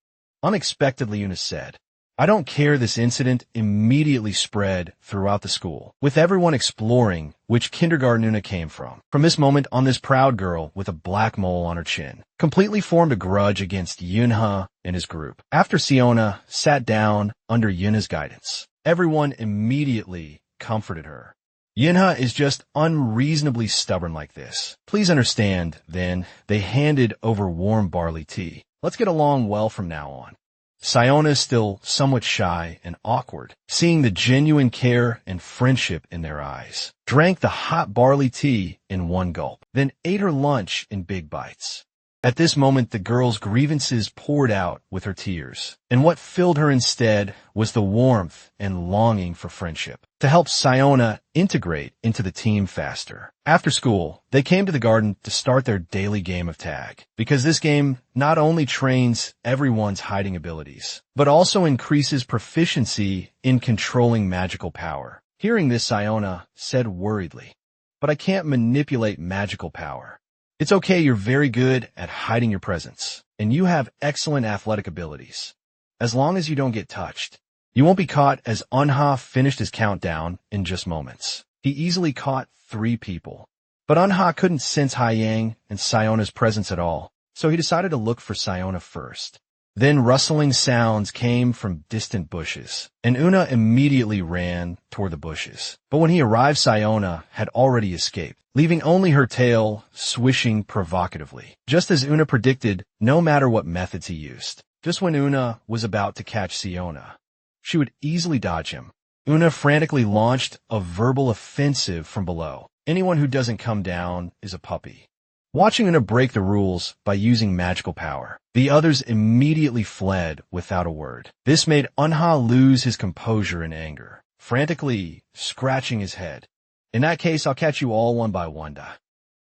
A: Unexpectedly, Una said, "I don't care." This incident immediately spread throughout the school, with everyone exploring which kindergarten Una came from. From this moment on, this proud girl with a black mole on her chin completely formed a grudge against Yunha and his group. After Siona sat down under Yunha's guidance, everyone immediately comforted her. "Yunha is just unreasonably stubborn like this. Please understand." Then they handed over warm barley tea. "Let's get along well from now on." Siona, still somewhat shy and awkward, seeing the genuine care and friendship in their eyes, drank the hot barley tea in one gulp, then ate her lunch in big bites. At this moment, the girl's grievances poured out with her tears, and what filled her instead was the warmth and longing for friendship, to help Siona integrate into the team faster. After school, they came to the garden to start their daily game of tag, because this game not only trains everyone's hiding abilities, but also increases proficiency in controlling magical power. Hearing this, Siona said worriedly, "But I can't manipulate magical power." "It's okay, you're very good at hiding your presence, and you have excellent athletic abilities. As long as you don't get touched, you won't be caught." As Unha finished his countdown in just moments, he easily caught 3 people. But Unha couldn't sense Haiyang and Siona's presence at all, so he decided to look for Siona first. Then rustling sounds came from distant bushes, and Una immediately ran toward the bushes. But when he arrived, Siona had already escaped, leaving only her tail swishing provocatively. Just as Una predicted, no matter what methods he used. Just when Una was about to catch Siona, she would easily dodge him. Una frantically launched a verbal offensive from below. Anyone who doesn't come down is a puppy. Watching Una break the rules by using magical power, the others immediately fled without a word. This made Unha lose his composure in anger, frantically scratching his head. In that case, I'll catch you all one by one.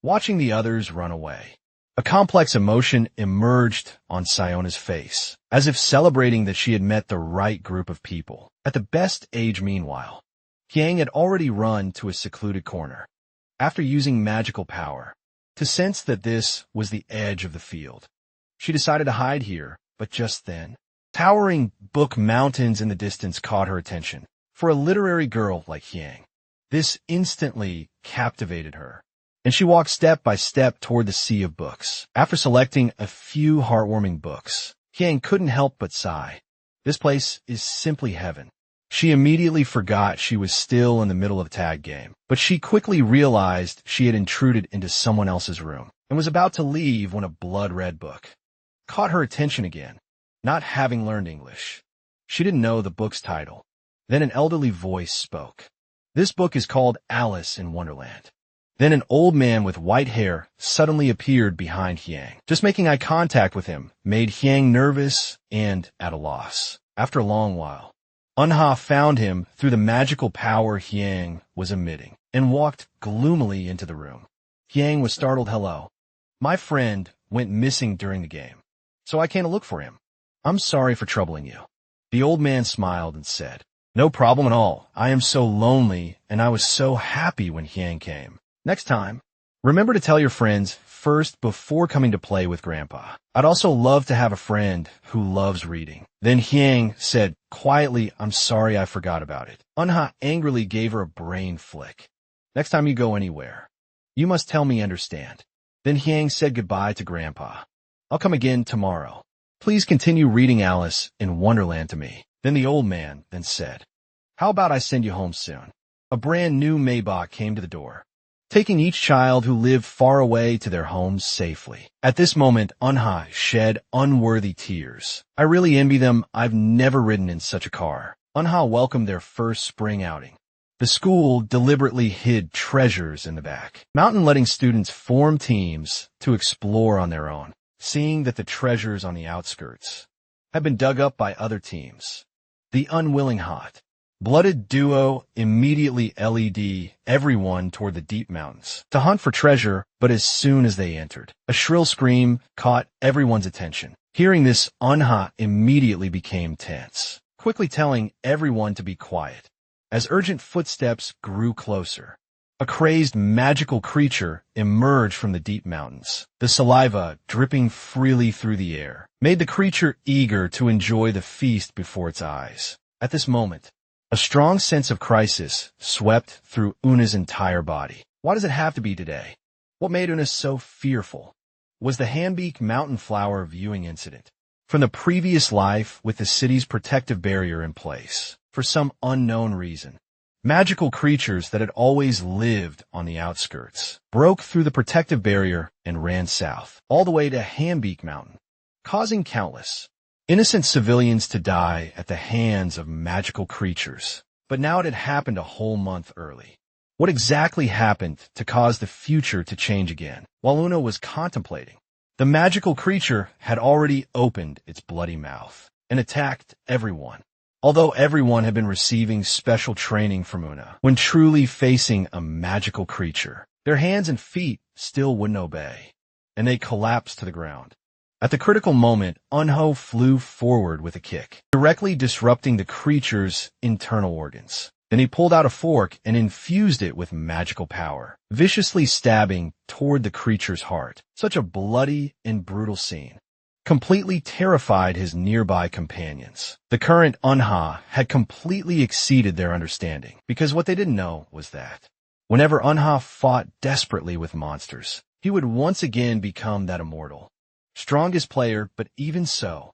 A: Watching the others run away. A complex emotion emerged on Siona's face, as if celebrating that she had met the right group of people. At the best age, meanwhile, Hyang had already run to a secluded corner. After using magical power, to sense that this was the edge of the field, she decided to hide here, but just then, towering book mountains in the distance caught her attention. For a literary girl like Hyang, this instantly captivated her, and she walked step by step toward the sea of books. After selecting a few heartwarming books, Hyang couldn't help but sigh. This place is simply heaven. She immediately forgot she was still in the middle of a tag game, but she quickly realized she had intruded into someone else's room and was about to leave when a blood-red book caught her attention again. Not having learned English, she didn't know the book's title. Then an elderly voice spoke. This book is called Alice in Wonderland. Then an old man with white hair suddenly appeared behind Hyang. Just making eye contact with him made Hyang nervous and at a loss. After a long while, Unha found him through the magical power Hyang was emitting and walked gloomily into the room. Hyang was startled. Hello. My friend went missing during the game, so I came to look for him. I'm sorry for troubling you. The old man smiled and said, No problem at all. I am so lonely, and I was so happy when Hyang came. Next time, remember to tell your friends first before coming to play with Grandpa. I'd also love to have a friend who loves reading. Then Hyang said quietly, I'm sorry I forgot about it. Unha angrily gave her a brain flick. Next time you go anywhere, you must tell me understand. Then Hyang said goodbye to Grandpa. I'll come again tomorrow. Please continue reading Alice in Wonderland to me. Then the old man then said, How about I send you home soon? A brand new Maybach came to the door, taking each child who lived far away to their homes safely. At this moment, Unha shed unworthy tears. I really envy them. I've never ridden in such a car. Unha welcomed their first spring outing. The school deliberately hid treasures in the back, Mountain letting students form teams to explore on their own, seeing that the treasures on the outskirts had been dug up by other teams. The unwilling hot-blooded duo immediately led everyone toward the deep mountains to hunt for treasure, but as soon as they entered, a shrill scream caught everyone's attention. Hearing this, Unha immediately became tense, quickly telling everyone to be quiet. As urgent footsteps grew closer, a crazed magical creature emerged from the deep mountains. The saliva, dripping freely through the air, made the creature eager to enjoy the feast before its eyes. At this moment, a strong sense of crisis swept through Una's entire body. Why does it have to be today? What made Una so fearful was the Handbeak mountain flower viewing incident. From the previous life with the city's protective barrier in place, for some unknown reason, magical creatures that had always lived on the outskirts broke through the protective barrier and ran south, all the way to Handbeak Mountain, causing countless innocent civilians to die at the hands of magical creatures. But now it had happened a whole month early. What exactly happened to cause the future to change again? While Una was contemplating, the magical creature had already opened its bloody mouth and attacked everyone. Although everyone had been receiving special training from Una, when truly facing a magical creature, their hands and feet still wouldn't obey, and they collapsed to the ground. At the critical moment, Unha flew forward with a kick, directly disrupting the creature's internal organs. Then he pulled out a fork and infused it with magical power, viciously stabbing toward the creature's heart. Such a bloody and brutal scene completely terrified his nearby companions. The current Unha had completely exceeded their understanding, because what they didn't know was that whenever Unha fought desperately with monsters, he would once again become that immortal, strongest player. But even so,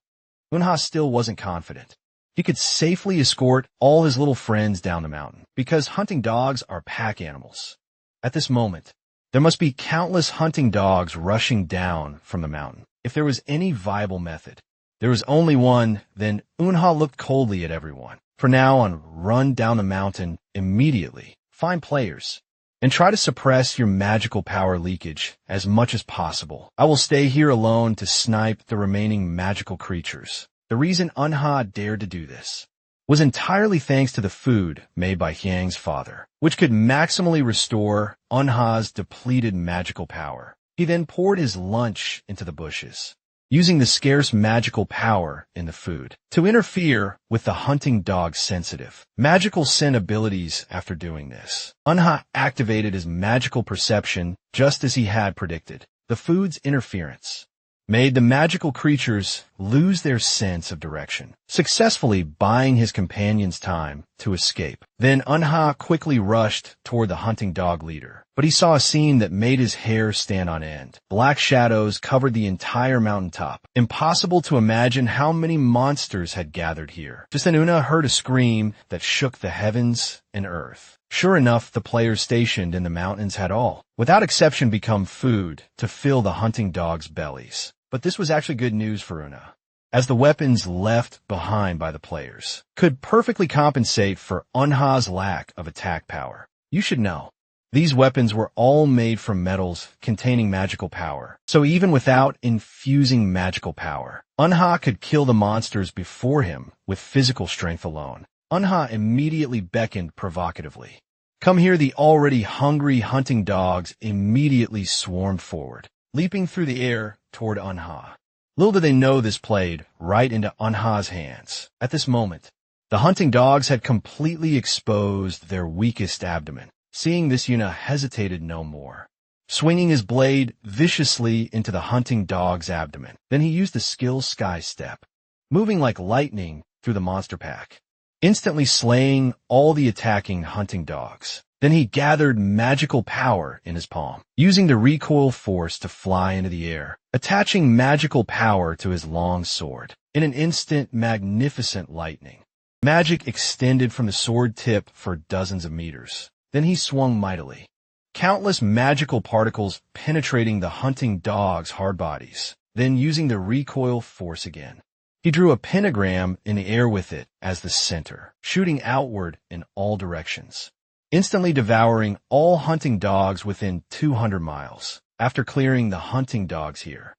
A: Unha still wasn't confident. He could safely escort all his little friends down the mountain, because hunting dogs are pack animals. At this moment, there must be countless hunting dogs rushing down from the mountain. If there was any viable method, there was only one. Then Unha looked coldly at everyone. For now on, run down the mountain immediately. Find players, and try to suppress your magical power leakage as much as possible. I will stay here alone to snipe the remaining magical creatures. The reason Unha dared to do this was entirely thanks to the food made by Hyang's father, which could maximally restore Unha's depleted magical power. He then poured his lunch into the bushes, using the scarce magical power in the food to interfere with the hunting dog's sensitive magical scent abilities. After doing this, Unha activated his magical perception just as he had predicted. The food's interference made the magical creatures lose their sense of direction, successfully buying his companions time to escape. Then Unha quickly rushed toward the hunting dog leader, but he saw a scene that made his hair stand on end. Black shadows covered the entire mountaintop. Impossible to imagine how many monsters had gathered here. Just then Unha heard a scream that shook the heavens and earth. Sure enough, the players stationed in the mountains had all, without exception, become food to fill the hunting dogs' bellies. But this was actually good news for Unha, as the weapons left behind by the players could perfectly compensate for Unha's lack of attack power. You should know, these weapons were all made from metals containing magical power, so even without infusing magical power, Unha could kill the monsters before him with physical strength alone. Unha immediately beckoned provocatively. Come here. The already hungry hunting dogs immediately swarmed forward, leaping through the air toward Unha. Little did they know this played right into Unha's hands. At this moment, the hunting dogs had completely exposed their weakest abdomen. Seeing this, Unha hesitated no more, swinging his blade viciously into the hunting dog's abdomen. Then he used the skill Sky Step, moving like lightning through the monster pack, instantly slaying all the attacking hunting dogs. Then he gathered magical power in his palm, using the recoil force to fly into the air, attaching magical power to his long sword. In an instant, magnificent lightning magic extended from the sword tip for dozens of meters. Then he swung mightily, countless magical particles penetrating the hunting dogs' hard bodies. Then, using the recoil force again, he drew a pentagram in the air with it as the center, shooting outward in all directions, instantly devouring all hunting dogs within 200 miles. After clearing the hunting dogs here,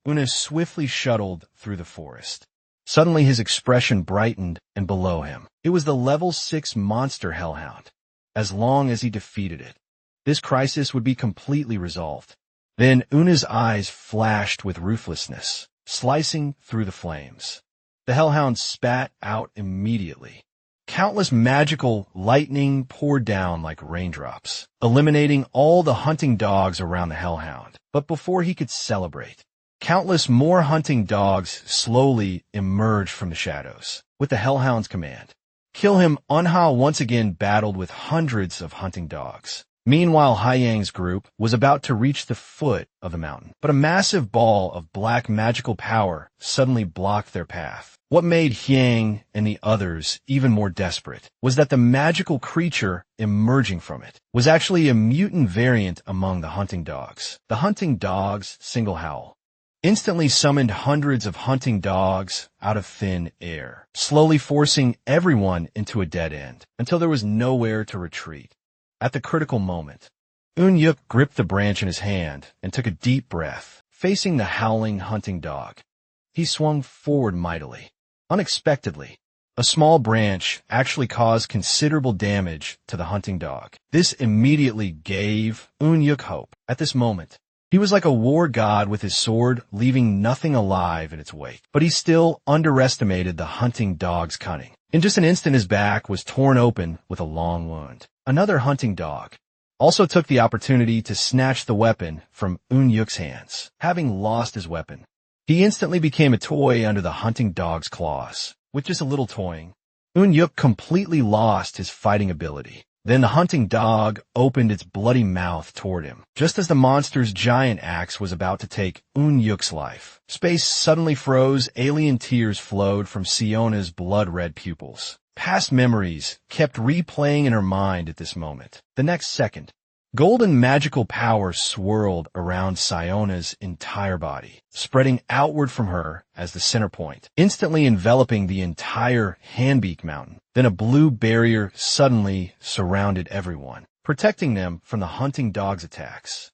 A: Unha swiftly shuttled through the forest. Suddenly his expression brightened, and below him, it was the level 6 monster hellhound. As long as he defeated it, this crisis would be completely resolved. Then Una's eyes flashed with ruthlessness, slicing through the flames. The hellhound spat out immediately. Countless magical lightning poured down like raindrops, eliminating all the hunting dogs around the hellhound. But before he could celebrate, countless more hunting dogs slowly emerged from the shadows. With the hellhound's command, "Kill him," Unha once again battled with hundreds of hunting dogs. Meanwhile, Hyang's group was about to reach the foot of the mountain, but a massive ball of black magical power suddenly blocked their path. What made Hyang and the others even more desperate was that the magical creature emerging from it was actually a mutant variant among the hunting dogs. The hunting dogs' single howl instantly summoned hundreds of hunting dogs out of thin air, slowly forcing everyone into a dead end until there was nowhere to retreat. At the critical moment, Eun-yuk gripped the branch in his hand and took a deep breath, facing the howling hunting dog. He swung forward mightily. Unexpectedly, a small branch actually caused considerable damage to the hunting dog. This immediately gave Eun-yuk hope. At this moment, he was like a war god with his sword, leaving nothing alive in its wake. But he still underestimated the hunting dog's cunning. In just an instant, his back was torn open with a long wound. Another hunting dog also took the opportunity to snatch the weapon from Eun-yuk's hands. Having lost his weapon, he instantly became a toy under the hunting dog's claws. With just a little toying, Eun-yuk completely lost his fighting ability. Then the hunting dog opened its bloody mouth toward him. Just as the monster's giant axe was about to take Yuk's life, space suddenly froze. Alien tears flowed from Siona's blood-red pupils. Past memories kept replaying in her mind at this moment. The next second, golden magical power swirled around Siona's entire body, spreading outward from her as the center point, instantly enveloping the entire Handbeak Mountain. Then a blue barrier suddenly surrounded everyone, protecting them from the hunting dog's attacks.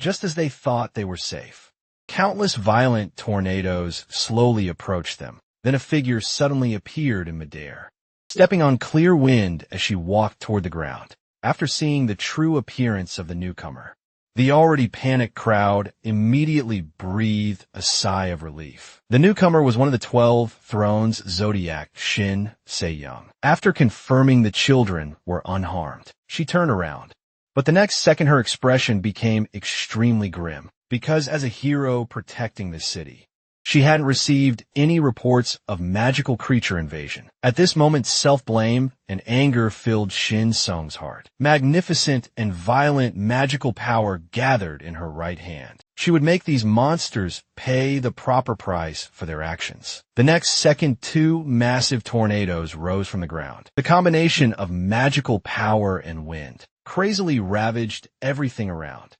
A: Just as they thought they were safe, countless violent tornadoes slowly approached them. Then a figure suddenly appeared in midair, stepping on clear wind as she walked toward the ground. After seeing the true appearance of the newcomer, the already panicked crowd immediately breathed a sigh of relief. The newcomer was one of the 12 Thrones Zodiac, Shin Se-young. After confirming the children were unharmed, she turned around. But the next second her expression became extremely grim, because as a hero protecting the city, she hadn't received any reports of magical creature invasion. At this moment, self-blame and anger filled Shin Sung's heart. Magnificent and violent magical power gathered in her right hand. She would make these monsters pay the proper price for their actions. The next second, 2 massive tornadoes rose from the ground. The combination of magical power and wind crazily ravaged everything around.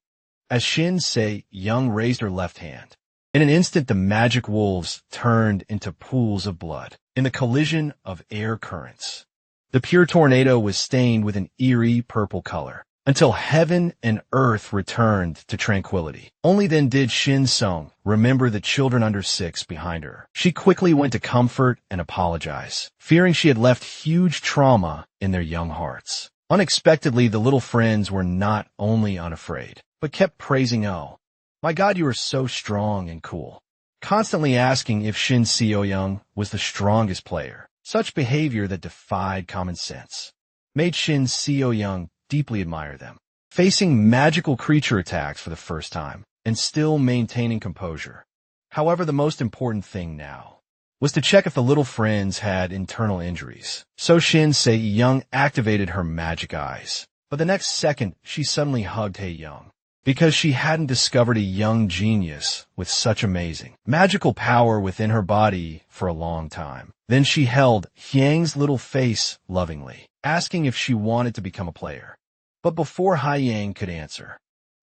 A: As Shin Se-young raised her left hand, in an instant, the magic wolves turned into pools of blood in the collision of air currents. The pure tornado was stained with an eerie purple color until heaven and earth returned to tranquility. Only then did Shin Sung remember the children under 6 behind her. She quickly went to comfort and apologize, fearing she had left huge trauma in their young hearts. Unexpectedly, the little friends were not only unafraid, but kept praising Oh, my God, you are so strong and cool, constantly asking if Shin Se-young was the strongest player. Such behavior that defied common sense made Shin Se-young deeply admire them, facing magical creature attacks for the first time and still maintaining composure. However, the most important thing now was to check if the little friends had internal injuries. So Shin Se-young activated her magic eyes. But the next second, she suddenly hugged Hae-young, because she hadn't discovered a young genius with such amazing magical power within her body for a long time. Then she held Hyang's little face lovingly, asking if she wanted to become a player. But before Hyang could answer,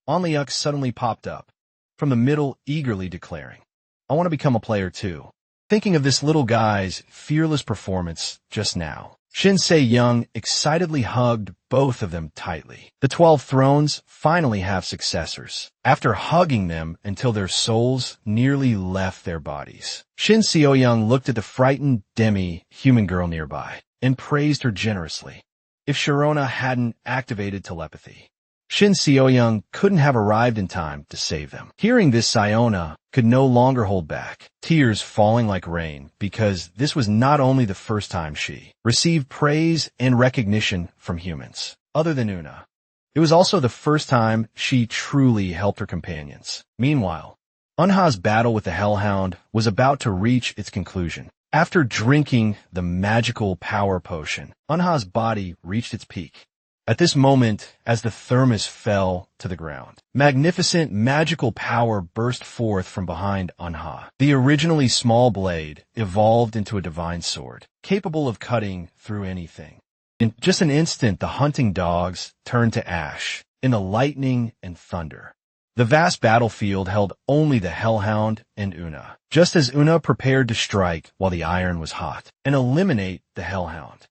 A: Onlyuk suddenly popped up from the middle, eagerly declaring, I want to become a player too. Thinking of this little guy's fearless performance just now, Shin Se-young excitedly hugged both of them tightly. The 12 thrones finally have successors, after hugging them until their souls nearly left their bodies. Shin Se-young looked at the frightened demi-human girl nearby and praised her generously. If Sharona hadn't activated telepathy, Shin Se-young couldn't have arrived in time to save them. Hearing this, Siona could no longer hold back, tears falling like rain, because this was not only the first time she received praise and recognition from humans, other than Una. It was also the first time she truly helped her companions. Meanwhile, Unha's battle with the Hellhound was about to reach its conclusion. After drinking the magical power potion, Unha's body reached its peak. At this moment, as the thermos fell to the ground, magnificent magical power burst forth from behind Unha. The originally small blade evolved into a divine sword, capable of cutting through anything. In just an instant, the hunting dogs turned to ash in the lightning and thunder. The vast battlefield held only the Hellhound and Una, just as Una prepared to strike while the iron was hot and eliminate the Hellhound.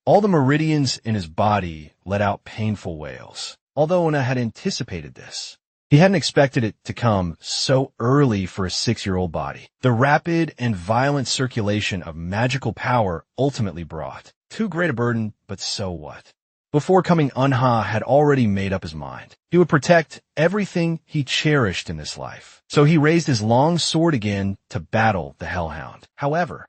A: All the meridians in his body let out painful wails. Although Una had anticipated this, he hadn't expected it to come so early for a 6-year-old body. The rapid and violent circulation of magical power ultimately brought too great a burden, but so what? Before coming, Unha had already made up his mind. He would protect everything he cherished in this life. So he raised his long sword again to battle the Hellhound. However,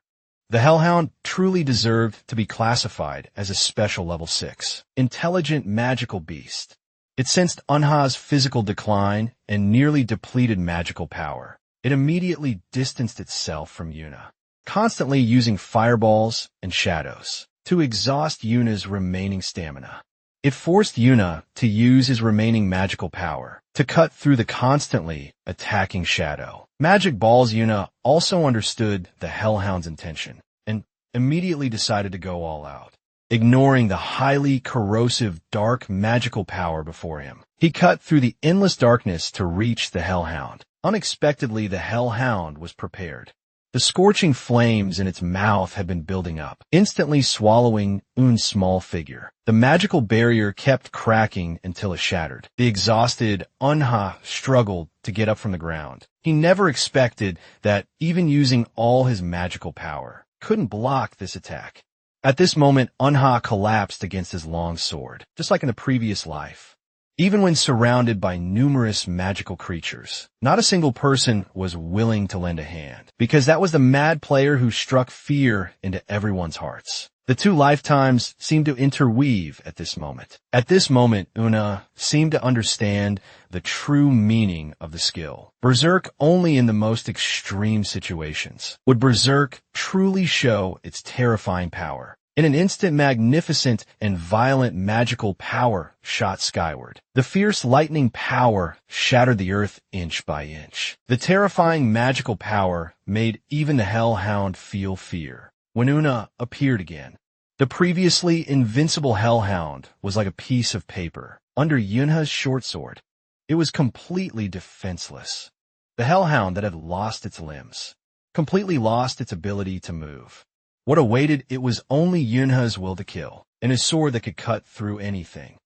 A: the Hellhound truly deserved to be classified as a special level 6, intelligent magical beast. It sensed Unha's physical decline and nearly depleted magical power. It immediately distanced itself from Una, constantly using fireballs and shadows to exhaust Yuna's remaining stamina. It forced Yuna to use his remaining magical power to cut through the constantly attacking shadow. Magic Ball's Yuna also understood the Hellhound's intention and immediately decided to go all out. Ignoring the highly corrosive dark magical power before him, he cut through the endless darkness to reach the Hellhound. Unexpectedly, the Hellhound was prepared. The scorching flames in its mouth had been building up, instantly swallowing Un's small figure. The magical barrier kept cracking until it shattered. The exhausted Unha struggled to get up from the ground. He never expected that even using all his magical power couldn't block this attack. At this moment, Unha collapsed against his long sword, just like in the previous life. Even when surrounded by numerous magical creatures, not a single person was willing to lend a hand, because that was the mad player who struck fear into everyone's hearts. The two lifetimes seemed to interweave at this moment. At this moment, Una seemed to understand the true meaning of the skill. Berserk only in the most extreme situations would Berserk truly show its terrifying power. In an instant, magnificent and violent magical power shot skyward. The fierce lightning power shattered the earth inch by inch. The terrifying magical power made even the Hellhound feel fear. When Una appeared again, the previously invincible Hellhound was like a piece of paper under Yunha's short sword. It was completely defenseless. The Hellhound that had lost its limbs, completely lost its ability to move. What awaited it was only Yunha's will to kill, and his sword that could cut through anything.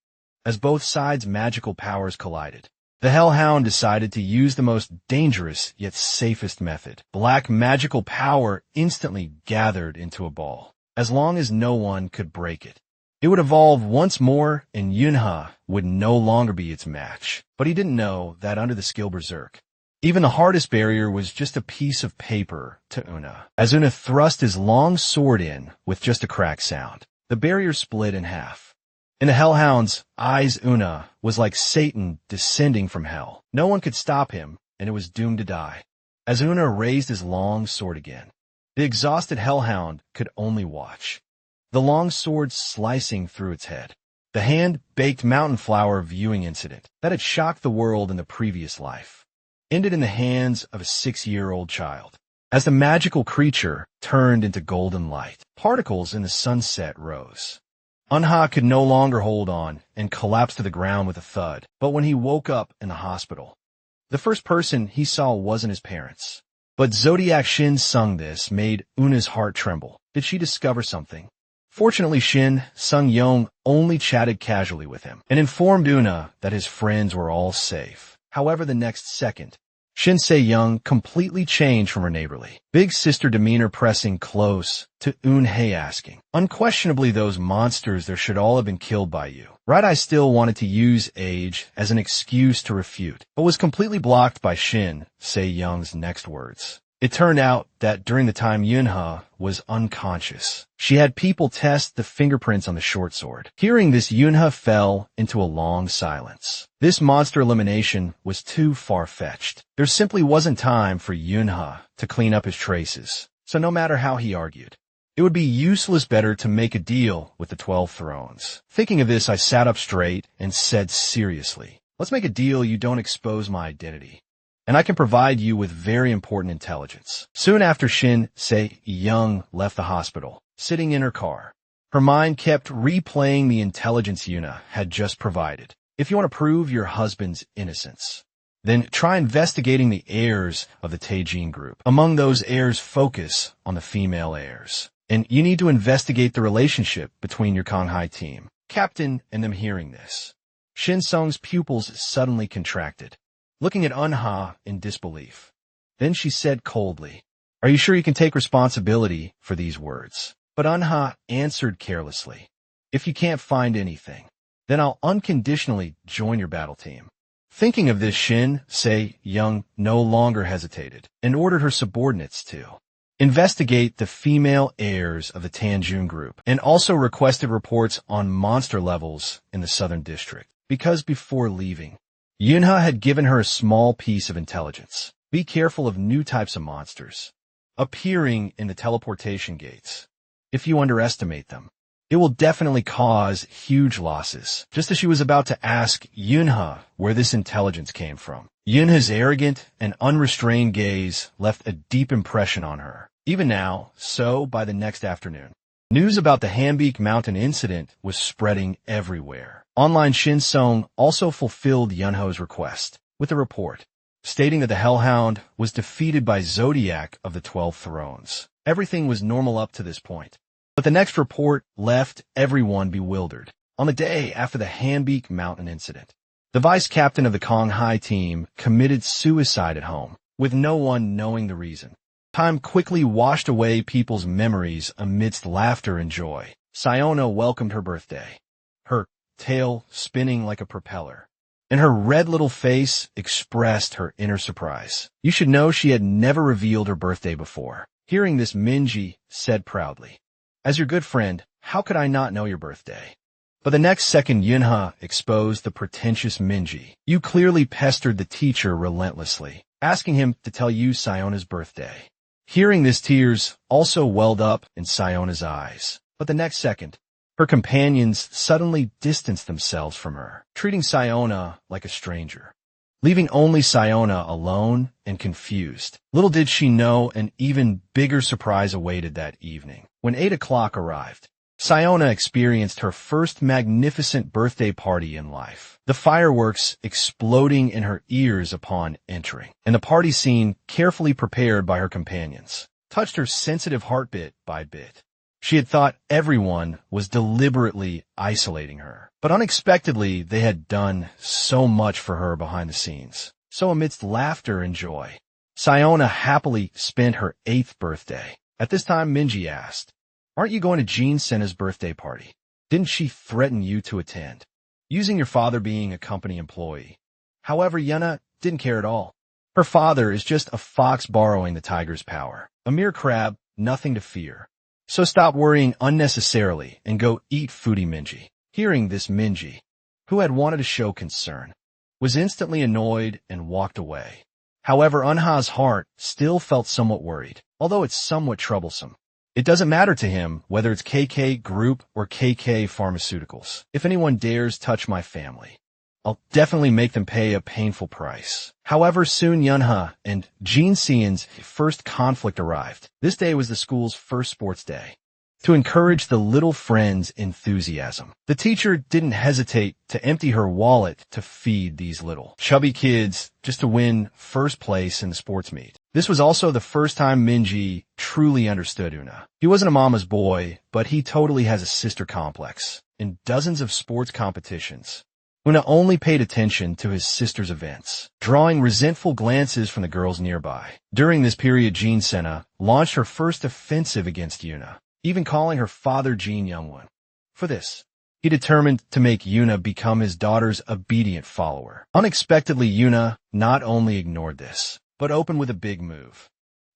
A: As both sides' magical powers collided, the Hellhound decided to use the most dangerous yet safest method. Black magical power instantly gathered into a ball. As long as no one could break it, it would evolve once more, and Yunha would no longer be its match. But he didn't know that under the skill Berserk, even the hardest barrier was just a piece of paper to Una. As Una thrust his long sword in with just a crack sound, the barrier split in half. In the Hellhound's eyes, Una was like Satan descending from hell. No one could stop him, and it was doomed to die. As Una raised his long sword again, the exhausted Hellhound could only watch, the long sword slicing through its head. The hand-baked mountain flower viewing incident that had shocked the world in the previous life ended in the hands of a 6-year-old child. As the magical creature turned into golden light, particles in the sunset rose. Unha could no longer hold on and collapsed to the ground with a thud. But when he woke up in the hospital, the first person he saw wasn't his parents. But Zodiac Shin sung this made Una's heart tremble. Did she discover something? Fortunately, Shin Sung Yong only chatted casually with him and informed Una that his friends were all safe. However, the next second, Shin Se-young completely changed from her neighborly big sister demeanor, pressing close to Un-hye asking, "Unquestionably those monsters there should all have been killed by you, right?" I still wanted to use age as an excuse to refute, but was completely blocked by Shin Se-young's next words. It turned out that during the time Yunha was unconscious, she had people test the fingerprints on the short sword. Hearing this, Yunha fell into a long silence. This monster elimination was too far-fetched. There simply wasn't time for Yunha to clean up his traces. So no matter how he argued, it would be useless, better to make a deal with the 12 thrones. Thinking of this, I sat up straight and said seriously, "Let's make a deal. You don't expose my identity, and I can provide you with very important intelligence." Soon after Shin Se-young left the hospital, sitting in her car, her mind kept replaying the intelligence Yuna had just provided. If you want to prove your husband's innocence, then try investigating the heirs of the Taejin group. Among those heirs, focus on the female heirs. And you need to investigate the relationship between your Konghai team, captain, and them. Hearing this, Shin Sung's pupils suddenly contracted, looking at Unha in disbelief. Then she said coldly, "Are you sure you can take responsibility for these words?" But Unha answered carelessly, "If you can't find anything, then I'll unconditionally join your battle team." Thinking of this, Shin Se-young no longer hesitated and ordered her subordinates to investigate the female heirs of the Tanjun group, and also requested reports on monster levels in the Southern District. Because before leaving, Yunha had given her a small piece of intelligence. Be careful of new types of monsters appearing in the teleportation gates. If you underestimate them, It will definitely cause huge losses. Just as she was about to ask Yunha where this intelligence came from, Yunha's arrogant and unrestrained gaze left a deep impression on her. Even now, so by the next afternoon, news about the Hambeek Mountain incident was spreading everywhere. Online Shinsong also fulfilled Yunho's request with a report stating that the Hellhound was defeated by Zodiac of the 12 Thrones. Everything was normal up to this point. But the next report left everyone bewildered. On the day after the Hambeek Mountain incident, the vice captain of the Konghai team committed suicide at home, with no one knowing the reason. Time quickly washed away people's memories amidst laughter and joy. Siona welcomed her birthday, her tail spinning like a propeller, and her red little face expressed her inner surprise. You should know she had never revealed her birthday before. Hearing this, Minji said proudly, "As your good friend, how could I not know your birthday?" But the next second, Yunha exposed the pretentious Minji. "You clearly pestered the teacher relentlessly, asking him to tell you Siona's birthday." Hearing this, tears also welled up in Siona's eyes. But the next second, her companions suddenly distanced themselves from her, treating Siona like a stranger, leaving only Siona alone and confused. Little did she know an even bigger surprise awaited that evening. When 8 o'clock arrived, Siona experienced her first magnificent birthday party in life. The fireworks exploding in her ears upon entering, and the party scene carefully prepared by her companions touched her sensitive heart bit by bit. She had thought everyone was deliberately isolating her, but unexpectedly they had done so much for her behind the scenes. So amidst laughter and joy, Siona happily spent her 8th birthday. At this time, Minji asked, "Aren't you going to Jean Senna's birthday party? Didn't she threaten you to attend, using your father being a company employee?" However, Yuna didn't care at all. Her father is just a fox borrowing the tiger's power, a mere crab, nothing to fear. So stop worrying unnecessarily and go eat foodie Minji. Hearing this, Minji, who had wanted to show concern, was instantly annoyed and walked away. However, Unha's heart still felt somewhat worried, although it's somewhat troublesome. It doesn't matter to him whether it's KK Group or KK Pharmaceuticals. If anyone dares touch my family, I'll definitely make them pay a painful price. However, soon Yunha and Jean Xian's first conflict arrived. This day was the school's first sports day. To encourage the little friends' enthusiasm, the teacher didn't hesitate to empty her wallet to feed these little chubby kids just to win first place in the sports meet. This was also the first time Minji truly understood Una. He wasn't a mama's boy, but he totally has a sister complex. In dozens of sports competitions, Una only paid attention to his sister's events, drawing resentful glances from the girls nearby. During this period, Jean Senna launched her first offensive against Una, even calling her father Jean Youngwon. For this, he determined to make Yuna become his daughter's obedient follower. Unexpectedly, Yuna not only ignored this, but opened with a big move.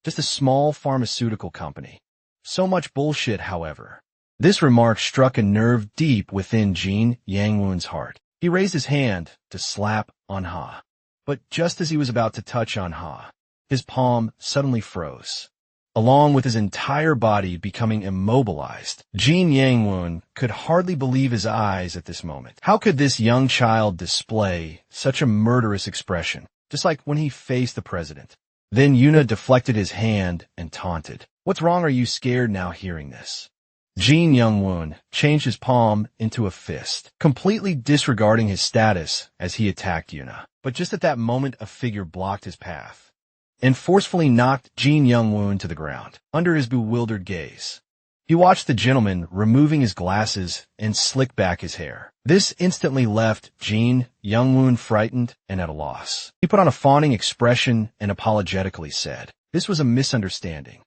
A: Just a small pharmaceutical company. So much bullshit, however. This remark struck a nerve deep within Jean Yangwon's heart. He raised his hand to slap Unha. But just as he was about to touch Unha, his palm suddenly froze, along with his entire body becoming immobilized. Jean Yangwon could hardly believe his eyes at this moment. How could this young child display such a murderous expression, just like when he faced the president? Then Yuna deflected his hand and taunted, "What's wrong? Are you scared now?" Hearing this, Jean Youngwon changed his palm into a fist, completely disregarding his status as he attacked Yuna. But just at that moment, a figure blocked his path and forcefully knocked Jean Youngwon to the ground. Under his bewildered gaze, he watched the gentleman removing his glasses and slick back his hair. This instantly left Jean Youngwon frightened and at a loss. He put on a fawning expression and apologetically said, "This was a misunderstanding."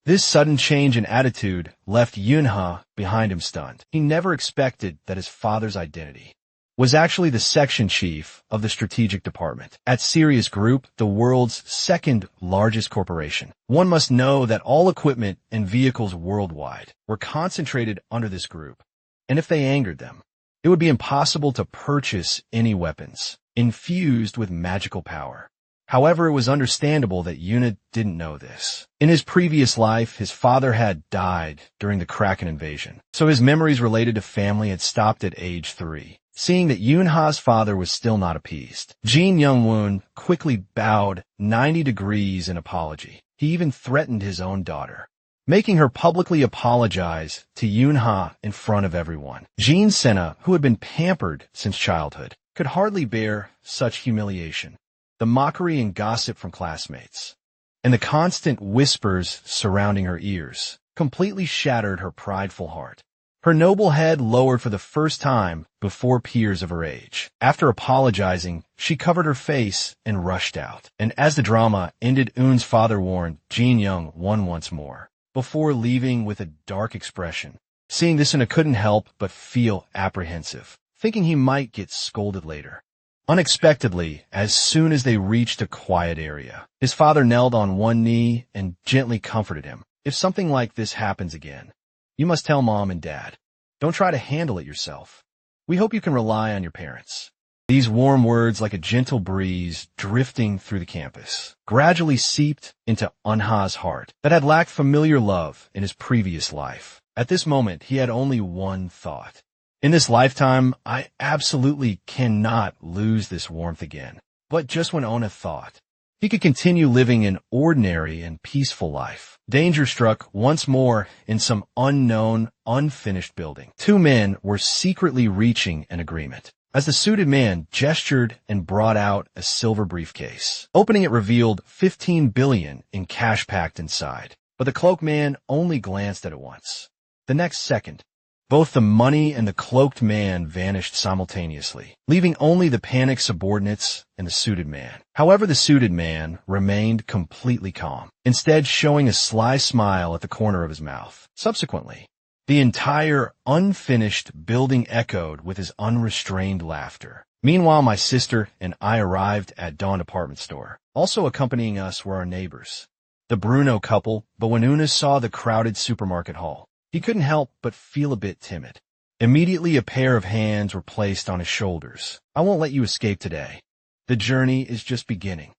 A: This sudden change in attitude left Yunha behind him stunned. He never expected that his father's identity was actually the section chief of the strategic department at Sirius Group, the world's second largest corporation. One must know that all equipment and vehicles worldwide were concentrated under this group, and if they angered them, it would be impossible to purchase any weapons infused with magical power. However, it was understandable that Yuna didn't know this. In his previous life, his father had died during the Kraken invasion, so his memories related to family had stopped at age 3. Seeing that Yunha's father was still not appeased, Jin Young-woon quickly bowed 90 degrees in apology. He even threatened his own daughter, making her publicly apologize to Yunha in front of everyone. Jin Sena, who had been pampered since childhood, could hardly bear such humiliation. The mockery and gossip from classmates, and the constant whispers surrounding her ears, completely shattered her prideful heart. Her noble head lowered for the first time before peers of her age. After apologizing, she covered her face and rushed out. And as the drama ended, Eun's father warned Jin Young once more, before leaving with a dark expression. Seeing this, Eun couldn't help but feel apprehensive, thinking he might get scolded later. Unexpectedly, as soon as they reached a quiet area, his father knelt on one knee and gently comforted him. If something like this happens again, you must tell Mom and Dad. Don't try to handle it yourself. We hope you can rely on your parents. These warm words, like a gentle breeze drifting through the campus, gradually seeped into Eunha's heart that had lacked familiar love in his previous life. At this moment, he had only one thought. In this lifetime, I absolutely cannot lose this warmth again. But just when Eun thought he could continue living an ordinary and peaceful life, danger struck once more in some unknown, unfinished building. Two men were secretly reaching an agreement. As the suited man gestured and brought out a silver briefcase. Opening it revealed 15 billion in cash packed inside. But the cloaked man only glanced at it once. The next second, both the money and the cloaked man vanished simultaneously, leaving only the panicked subordinates and the suited man. However, the suited man remained completely calm, instead showing a sly smile at the corner of his mouth. Subsequently, the entire unfinished building echoed with his unrestrained laughter. Meanwhile, my sister and I arrived at Dawn Department Store. Also accompanying us were our neighbors, the Bruno couple, but when Una saw the crowded supermarket hall, he couldn't help but feel a bit timid. Immediately, a pair of hands were placed on his shoulders. I won't let you escape today. The journey is just beginning.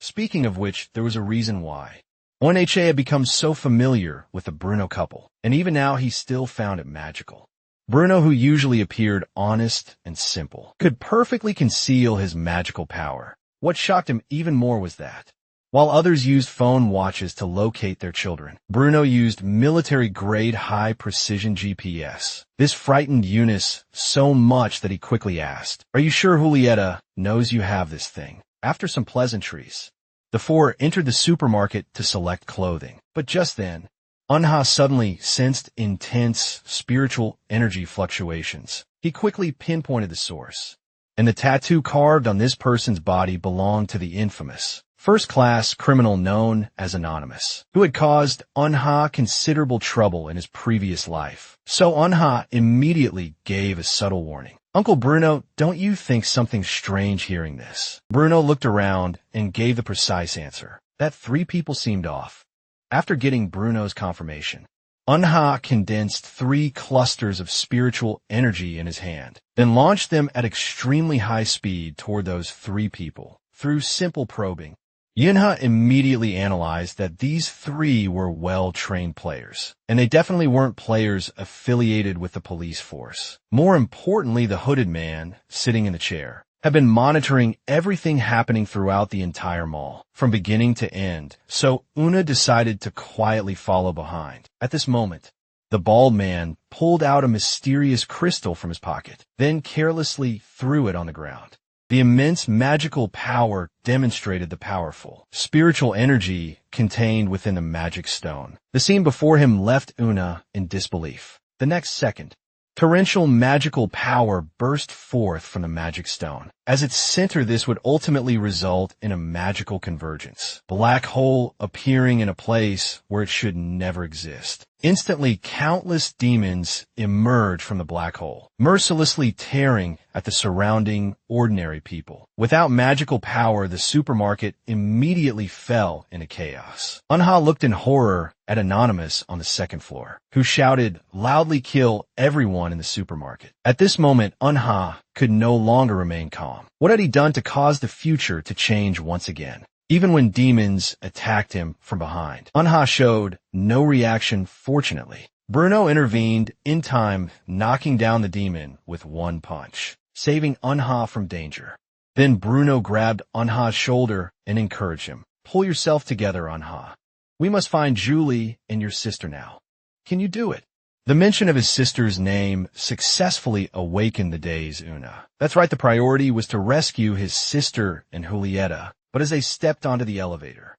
A: Speaking of which, there was a reason why. ONHA had become so familiar with the Bruno couple, and even now he still found it magical. Bruno, who usually appeared honest and simple, could perfectly conceal his magical power. What shocked him even more was that, while others used phone watches to locate their children, Bruno used military-grade high-precision GPS. This frightened Eunice so much that he quickly asked, "Are you sure Julieta knows you have this thing?" After some pleasantries, the four entered the supermarket to select clothing. But just then, Eunha suddenly sensed intense spiritual energy fluctuations. He quickly pinpointed the source, and the tattoo carved on this person's body belonged to the infamous first-class criminal known as Anonymous, who had caused Eunha considerable trouble in his previous life. So Eunha immediately gave a subtle warning. "Uncle Bruno, don't you think something strange hearing this?" Bruno looked around and gave the precise answer, that 3 people seemed off. After getting Bruno's confirmation, Eunha condensed 3 clusters of spiritual energy in his hand, then launched them at extremely high speed toward those 3 people. Through simple probing, Yunha immediately analyzed that these 3 were well-trained players, and they definitely weren't players affiliated with the police force. More importantly, the hooded man, sitting in the chair, had been monitoring everything happening throughout the entire mall, from beginning to end, so Una decided to quietly follow behind. At this moment, the bald man pulled out a mysterious crystal from his pocket, then carelessly threw it on the ground. The immense magical power demonstrated the powerful spiritual energy contained within the magic stone. The scene before him left Una in disbelief. The next second, torrential magical power burst forth from the magic stone. As its center, this would ultimately result in a magical convergence. Black hole appearing in a place where it should never exist. Instantly, countless demons emerged from the black hole, mercilessly tearing at the surrounding ordinary people. Without magical power, the supermarket immediately fell into chaos. Eunha looked in horror at Anonymous on the 2nd floor, who shouted, "Loudly kill everyone in the supermarket." At this moment, Eunha could no longer remain calm. What had he done to cause the future to change once again? even when demons attacked him from behind. Unha showed no reaction, fortunately. Bruno intervened in time, knocking down the demon with one punch, saving Unha from danger. Then Bruno grabbed Unha's shoulder and encouraged him. Pull yourself together, Unha. We must find Julie and your sister now. Can you do it? The mention of his sister's name successfully awakened the dazed Una. That's right, the priority was to rescue his sister and Julieta, but as they stepped onto the elevator,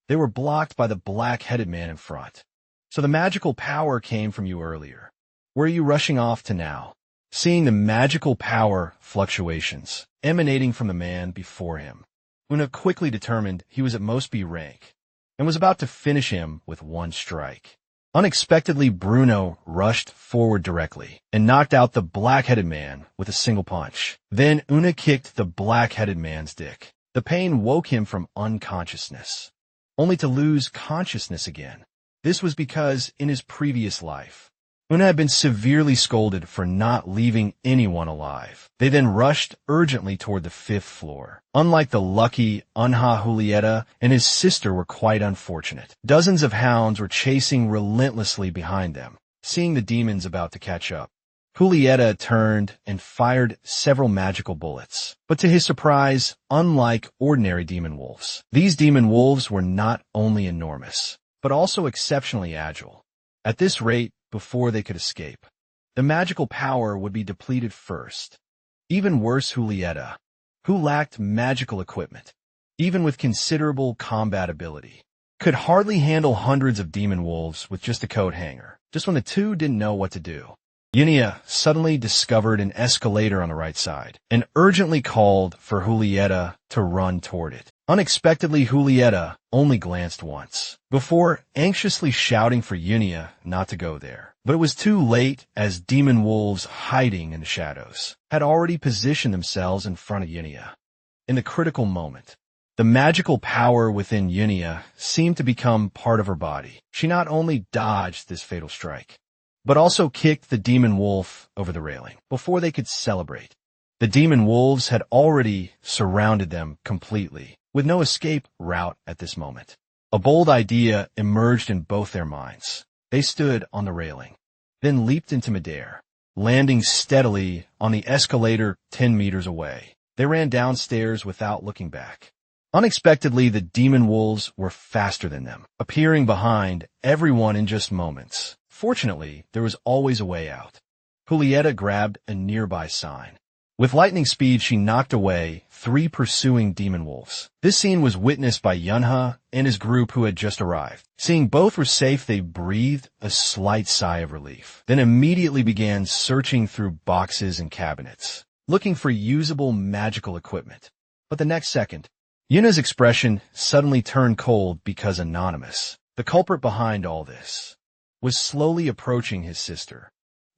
A: they were blocked by the black-headed man in front. So the magical power came from you earlier. Where are you rushing off to now? Seeing the magical power fluctuations emanating from the man before him, Una quickly determined he was at most B rank and was about to finish him with one strike. Unexpectedly, Bruno rushed forward directly and knocked out the black-headed man with a single punch. Then Una kicked the black-headed man's dick. The pain woke him from unconsciousness, only to lose consciousness again. This was because in his previous life, Una had been severely scolded for not leaving anyone alive. They then rushed urgently toward the 5th floor. Unlike the lucky Unha, Julieta and his sister were quite unfortunate. Dozens of hounds were chasing relentlessly behind them, seeing the demons about to catch up. Julieta turned and fired several magical bullets. But to his surprise, unlike ordinary demon wolves, these demon wolves were not only enormous, but also exceptionally agile. At this rate, before they could escape, the magical power would be depleted first. Even worse, Julieta, who lacked magical equipment, even with considerable combat ability, could hardly handle hundreds of demon wolves with just a coat hanger. Just when the two didn't know what to do, Yunia suddenly discovered an escalator on the right side and urgently called for Julieta to run toward it. Unexpectedly, Julieta only glanced once, before anxiously shouting for Yunia not to go there. But it was too late, as demon wolves hiding in the shadows had already positioned themselves in front of Yunia. In the critical moment, the magical power within Yunia seemed to become part of her body. She not only dodged this fatal strike, but also kicked the demon wolf over the railing before they could celebrate. The demon wolves had already surrounded them completely, with no escape route at this moment. A bold idea emerged in both their minds. They stood on the railing, then leaped into midair, landing steadily on the escalator 10 meters away. They ran downstairs without looking back. Unexpectedly, the demon wolves were faster than them, appearing behind everyone in just moments. Fortunately, there was always a way out. Julieta grabbed a nearby sign. With lightning speed, she knocked away 3 pursuing demon wolves. This scene was witnessed by Yunha and his group who had just arrived. Seeing both were safe, they breathed a slight sigh of relief, then immediately began searching through boxes and cabinets, looking for usable magical equipment. But the next second, Yuna's expression suddenly turned cold because Anonymous, the culprit behind all this, was slowly approaching his sister.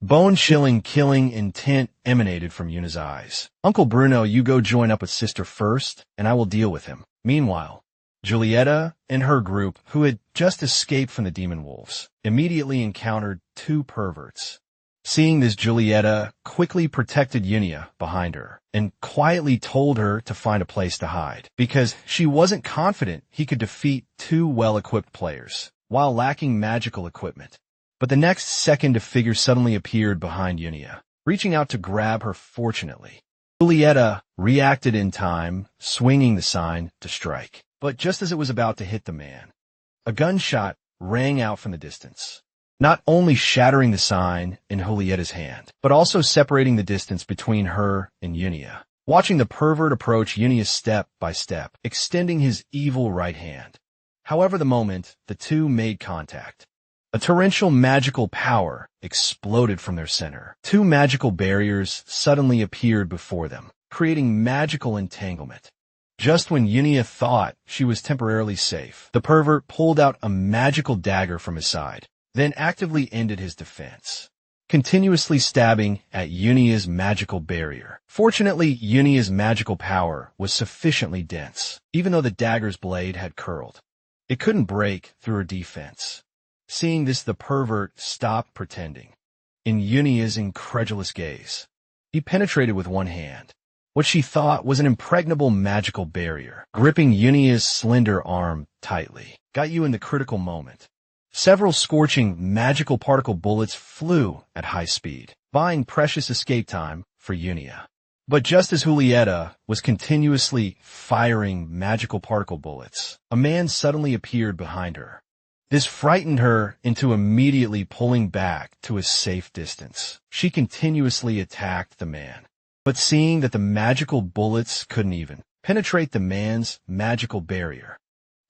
A: Bone-chilling, killing intent emanated from Yuna's eyes. Uncle Bruno, you go join up with sister first, and I will deal with him. Meanwhile, Julieta and her group, who had just escaped from the demon wolves, immediately encountered 2 perverts. Seeing this, Julieta quickly protected Yunia behind her and quietly told her to find a place to hide, because she wasn't confident he could defeat 2 well-equipped players while lacking magical equipment. But the next second, a figure suddenly appeared behind Yunia, reaching out to grab her fortunately. Julieta reacted in time, swinging the sign to strike. But just as it was about to hit the man, a gunshot rang out from the distance, not only shattering the sign in Julieta's hand, but also separating the distance between her and Yunia. Watching the pervert approach Yunia step by step, extending his evil right hand. However, the moment the two made contact, a torrential magical power exploded from their center. 2 magical barriers suddenly appeared before them, creating magical entanglement. Just when Yunia thought she was temporarily safe, the pervert pulled out a magical dagger from his side, then actively ended his defense, continuously stabbing at Yunia's magical barrier. Fortunately, Yunia's magical power was sufficiently dense, even though the dagger's blade had curled. It couldn't break through her defense. Seeing this, the pervert stopped pretending. In Yunia's incredulous gaze, he penetrated with one hand, what she thought was an impregnable magical barrier, gripping Yunia's slender arm tightly. Got you in the critical moment. Several scorching magical particle bullets flew at high speed, buying precious escape time for Yunia. But just as Julieta was continuously firing magical particle bullets, a man suddenly appeared behind her. This frightened her into immediately pulling back to a safe distance. She continuously attacked the man, but seeing that the magical bullets couldn't even penetrate the man's magical barrier,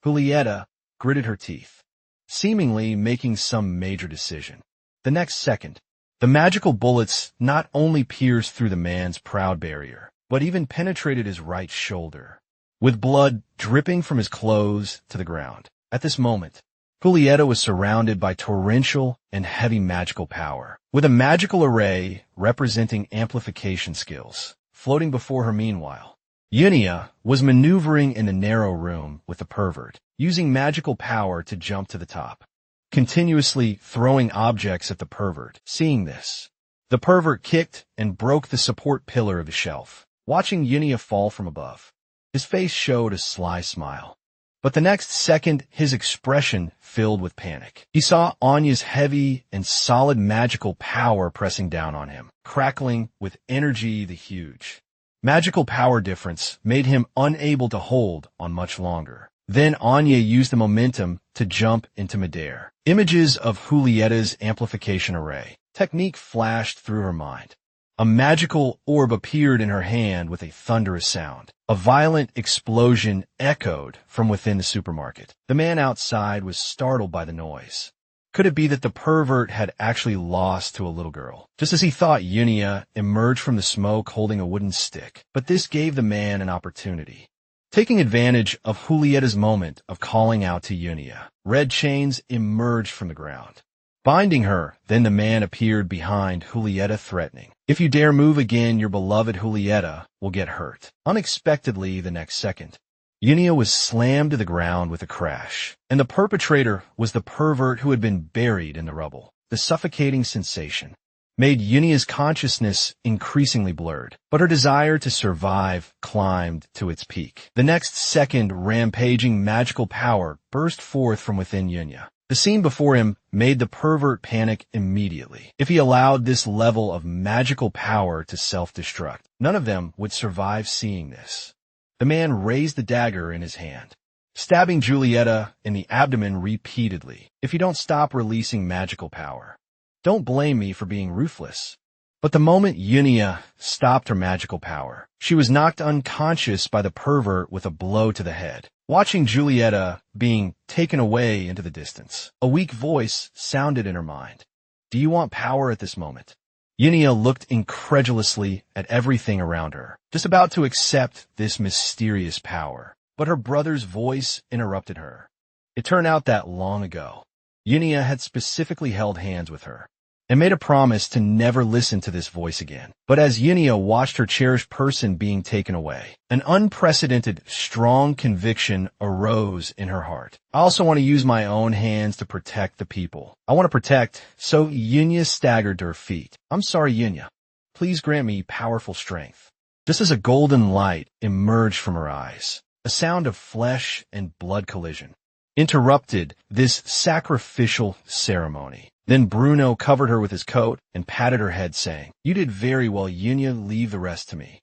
A: Julieta gritted her teeth, seemingly making some major decision. The next second, the magical bullets not only pierced through the man's proud barrier, but even penetrated his right shoulder, with blood dripping from his clothes to the ground. At this moment, Julieta was surrounded by torrential and heavy magical power, with a magical array representing amplification skills floating before her. Meanwhile, Yunia was maneuvering in the narrow room with the pervert, using magical power to jump to the top, continuously throwing objects at the pervert. Seeing this, the pervert kicked and broke the support pillar of the shelf, watching Yunia fall from above. His face showed a sly smile, but the next second his expression filled with panic. He saw Anya's heavy and solid magical power pressing down on him, crackling with energy. The huge magical power difference made him unable to hold on much longer. Then Anya used the momentum to jump into midair. Images of Julieta's amplification array technique flashed through her mind. A magical orb appeared in her hand with a thunderous sound. A violent explosion echoed from within the supermarket. The man outside was startled by the noise. Could it be that the pervert had actually lost to a little girl? Just as he thought, Yunia emerged from the smoke holding a wooden stick. But this gave the man an opportunity. Taking advantage of Julieta's moment of calling out to Yunia, red chains emerged from the ground, binding her. Then the man appeared behind Julieta, threatening, "If you dare move again, your beloved Julieta will get hurt." Unexpectedly, the next second, Yunia was slammed to the ground with a crash, and the perpetrator was the pervert who had been buried in the rubble. The suffocating sensation made Yunia's consciousness increasingly blurred, but her desire to survive climbed to its peak. The next second, rampaging magical power burst forth from within Yunia. The scene before him made the pervert panic immediately. If he allowed this level of magical power to self-destruct, none of them would survive seeing this. The man raised the dagger in his hand, stabbing Julieta in the abdomen repeatedly. "If you don't stop releasing magical power, don't blame me for being ruthless." But the moment Yunia stopped her magical power, she was knocked unconscious by the pervert with a blow to the head. Watching Julieta being taken away into the distance, a weak voice sounded in her mind. "Do you want power at this moment?" Yunia looked incredulously at everything around her, just about to accept this mysterious power. But her brother's voice interrupted her. It turned out that long ago, Yunia had specifically held hands with her and made a promise to never listen to this voice again. But as Yunia watched her cherished person being taken away, an unprecedented, strong conviction arose in her heart. "I also want to use my own hands to protect the people. I want to protect." So Yunia staggered to her feet. "I'm sorry, Yunia. Please grant me powerful strength." Just as a golden light emerged from her eyes, a sound of flesh and blood collision interrupted this sacrificial ceremony. Then Bruno covered her with his coat and patted her head, saying, "You did very well, Yunia. Leave the rest to me."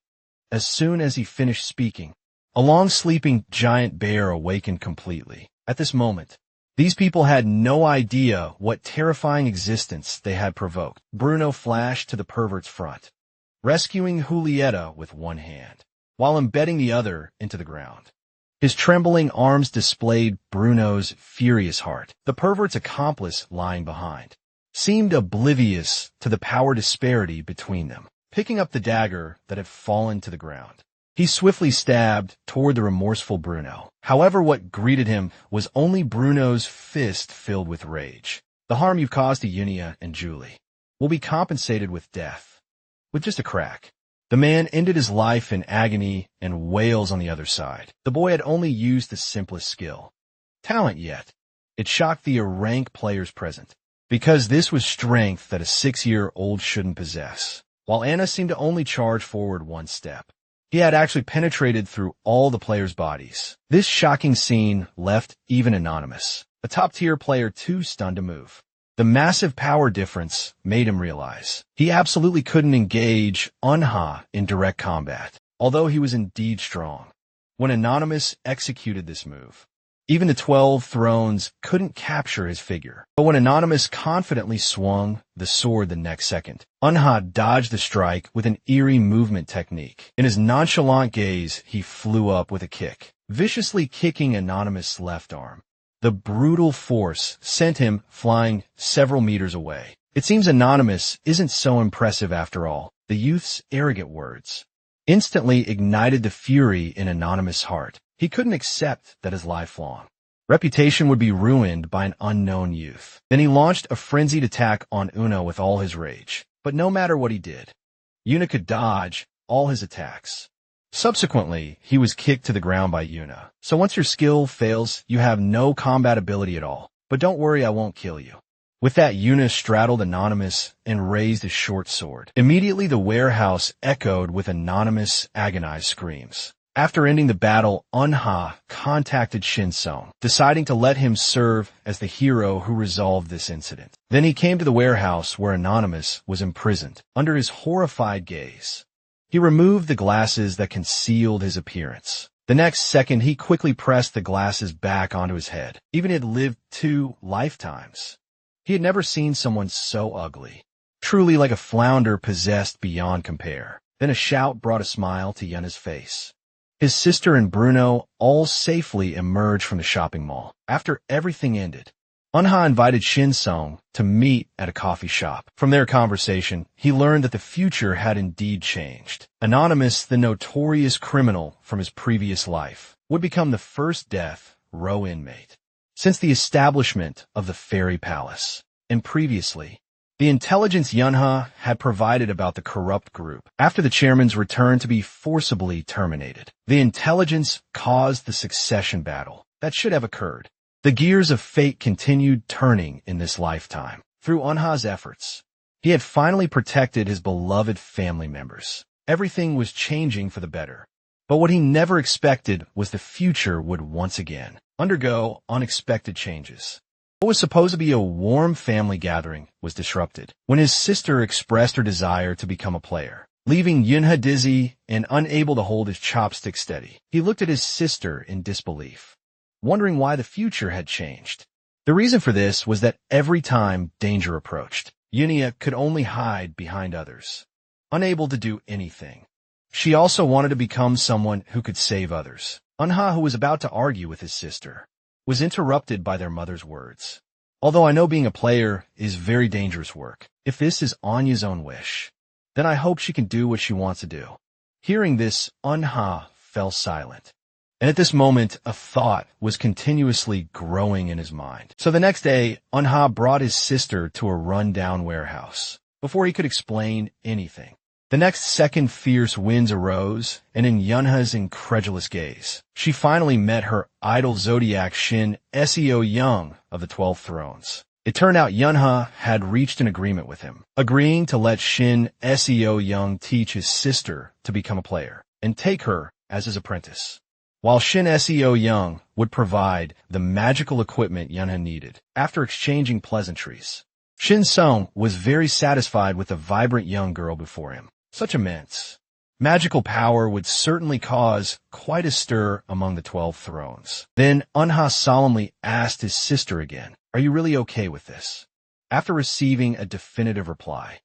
A: As soon as he finished speaking, a long-sleeping giant bear awakened completely. At this moment, these people had no idea what terrifying existence they had provoked. Bruno flashed to the pervert's front, rescuing Julieta with one hand, while embedding the other into the ground. His trembling arms displayed Bruno's furious heart. The pervert's accomplice, lying behind, seemed oblivious to the power disparity between them. Picking up the dagger that had fallen to the ground, he swiftly stabbed toward the remorseful Bruno. However, what greeted him was only Bruno's fist filled with rage. "The harm you've caused to Yunia and Julie will be compensated with death." With just a crack, the man ended his life in agony and wails on the other side. The boy had only used the simplest skill. Talent yet. It shocked the rank players present, because this was strength that a 6-year-old shouldn't possess. While Anna seemed to only charge forward one step, He had actually penetrated through all the players' bodies. This shocking scene left even Anonymous, a top-tier player, too stunned to move. The massive power difference made him realize he absolutely couldn't engage Unha in direct combat, although he was indeed strong. When Anonymous executed this move, even the 12 Thrones couldn't capture his figure. But when Anonymous confidently swung the sword the next second, Unha dodged the strike with an eerie movement technique. In his nonchalant gaze, he flew up with a kick, viciously kicking Anonymous' left arm. The brutal force sent him flying several meters away. It seems Anonymous isn't so impressive after all. The youth's arrogant words instantly ignited the fury in Anonymous' heart. He couldn't accept that his lifelong reputation would be ruined by an unknown youth. Then he launched a frenzied attack on Una with all his rage. But no matter what he did, Una could dodge all his attacks. Subsequently, he was kicked to the ground by Una. So once your skill fails, you have no combat ability at all. But don't worry, I won't kill you. With that, Una straddled Anonymous and raised his short sword. Immediately, the warehouse echoed with Anonymous' agonized screams. After ending the battle, Unha contacted Shin Song, deciding to let him serve as the hero who resolved this incident. Then he came to the warehouse where Anonymous was imprisoned. Under his horrified gaze, he removed the glasses that concealed his appearance. The next second, he quickly pressed the glasses back onto his head. Even he had lived 2 lifetimes. He had never seen someone so ugly, truly like a flounder possessed beyond compare. Then a shout brought a smile to Yuna's face. His sister and Bruno all safely emerged from the shopping mall. After everything ended, Unha invited Shin Song to meet at a coffee shop. From their conversation, he learned that the future had indeed changed. Anonymous, the notorious criminal from his previous life, would become the first death row inmate since the establishment of the Fairy Palace. And previously, the intelligence Yunha had provided about the corrupt group after the chairman's return to be forcibly terminated. The intelligence caused the succession battle that should have occurred. The gears of fate continued turning in this lifetime. Through Unha's efforts, he had finally protected his beloved family members. Everything was changing for the better. But what he never expected was the future would once again undergo unexpected changes. What was supposed to be a warm family gathering was disrupted when his sister expressed her desire to become a player, leaving Yunha dizzy and unable to hold his chopstick steady. He looked at his sister in disbelief, wondering why the future had changed. The reason for this was that every time danger approached, Yunia could only hide behind others, unable to do anything. She also wanted to become someone who could save others. Unha, who was about to argue with his sister, was interrupted by their mother's words. Although I know being a player is very dangerous work, if this is Anya's own wish, then I hope she can do what she wants to do. Hearing this, Unha fell silent. And at this moment, a thought was continuously growing in his mind. So the next day, Unha brought his sister to a run-down warehouse before he could explain anything. The next second, fierce winds arose, and in Yunha's incredulous gaze, she finally met her idol zodiac Shin Seo Young of the 12 Thrones. It turned out Yunha had reached an agreement with him, agreeing to let Shin Seo Young teach his sister to become a player and take her as his apprentice, while Shin Seo Young would provide the magical equipment Yunha needed. After exchanging pleasantries, Shin Song was very satisfied with the vibrant young girl before him. Such immense magical power would certainly cause quite a stir among the 12 Thrones. Then Unha solemnly asked his sister again, "Are you really okay with this?" After receiving a definitive reply,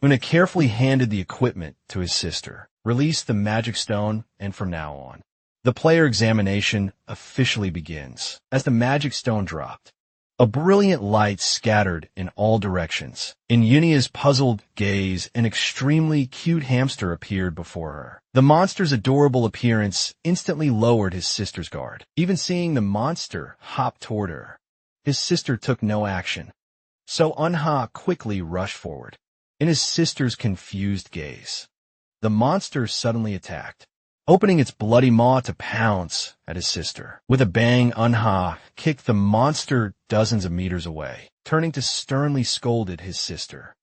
A: Una carefully handed the equipment to his sister, released the magic stone, and from now on, the player examination officially begins. As the magic stone dropped, a brilliant light scattered in all directions. In Yunia's puzzled gaze, an extremely cute hamster appeared before her. The monster's adorable appearance instantly lowered his sister's guard. Even seeing the monster hop toward her, his sister took no action. So Unha quickly rushed forward. In his sister's confused gaze, the monster suddenly attacked, opening its bloody maw to pounce at his sister. With a bang, Unha kicked the monster dozens of meters away, turning to sternly scolded his sister.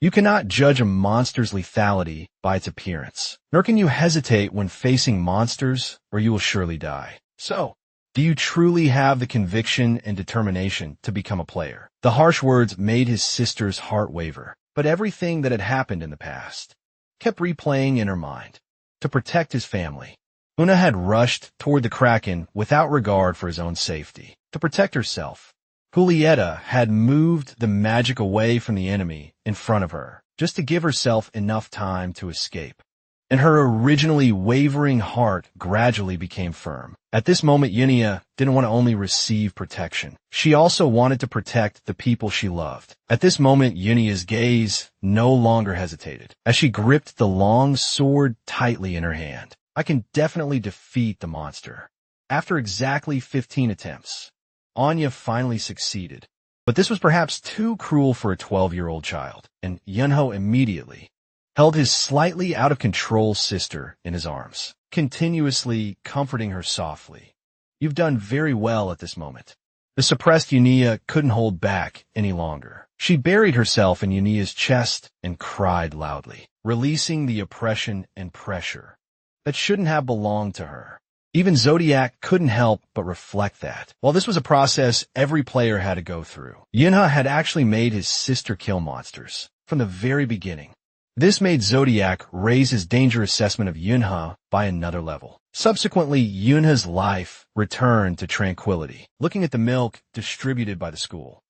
A: You cannot judge a monster's lethality by its appearance, nor can you hesitate when facing monsters, or you will surely die. So, do you truly have the conviction and determination to become a player? The harsh words made his sister's heart waver, but everything that had happened in the past kept replaying in her mind. To protect his family, Una had rushed toward the Kraken without regard for his own safety. To protect herself, Julieta had moved the magic away from the enemy in front of her, just to give herself enough time to escape. And her originally wavering heart gradually became firm. At this moment, Yunia didn't want to only receive protection. She also wanted to protect the people she loved. At this moment, Yunia's gaze no longer hesitated, as she gripped the long sword tightly in her hand. I can definitely defeat the monster. After exactly 15 attempts, Anya finally succeeded. But this was perhaps too cruel for a 12-year-old child, and Yunho immediately held his slightly out-of-control sister in his arms, continuously comforting her softly. You've done very well at this moment. The suppressed Yunia couldn't hold back any longer. She buried herself in Yunia's chest and cried loudly, releasing the oppression and pressure that shouldn't have belonged to her. Even Zodiac couldn't help but reflect that. While this was a process every player had to go through, Yunha had actually made his sister kill monsters from the very beginning. This made Zodiac raise his danger assessment of Yunha by another level. Subsequently, Yunha's life returned to tranquility. Looking at the milk distributed by the school,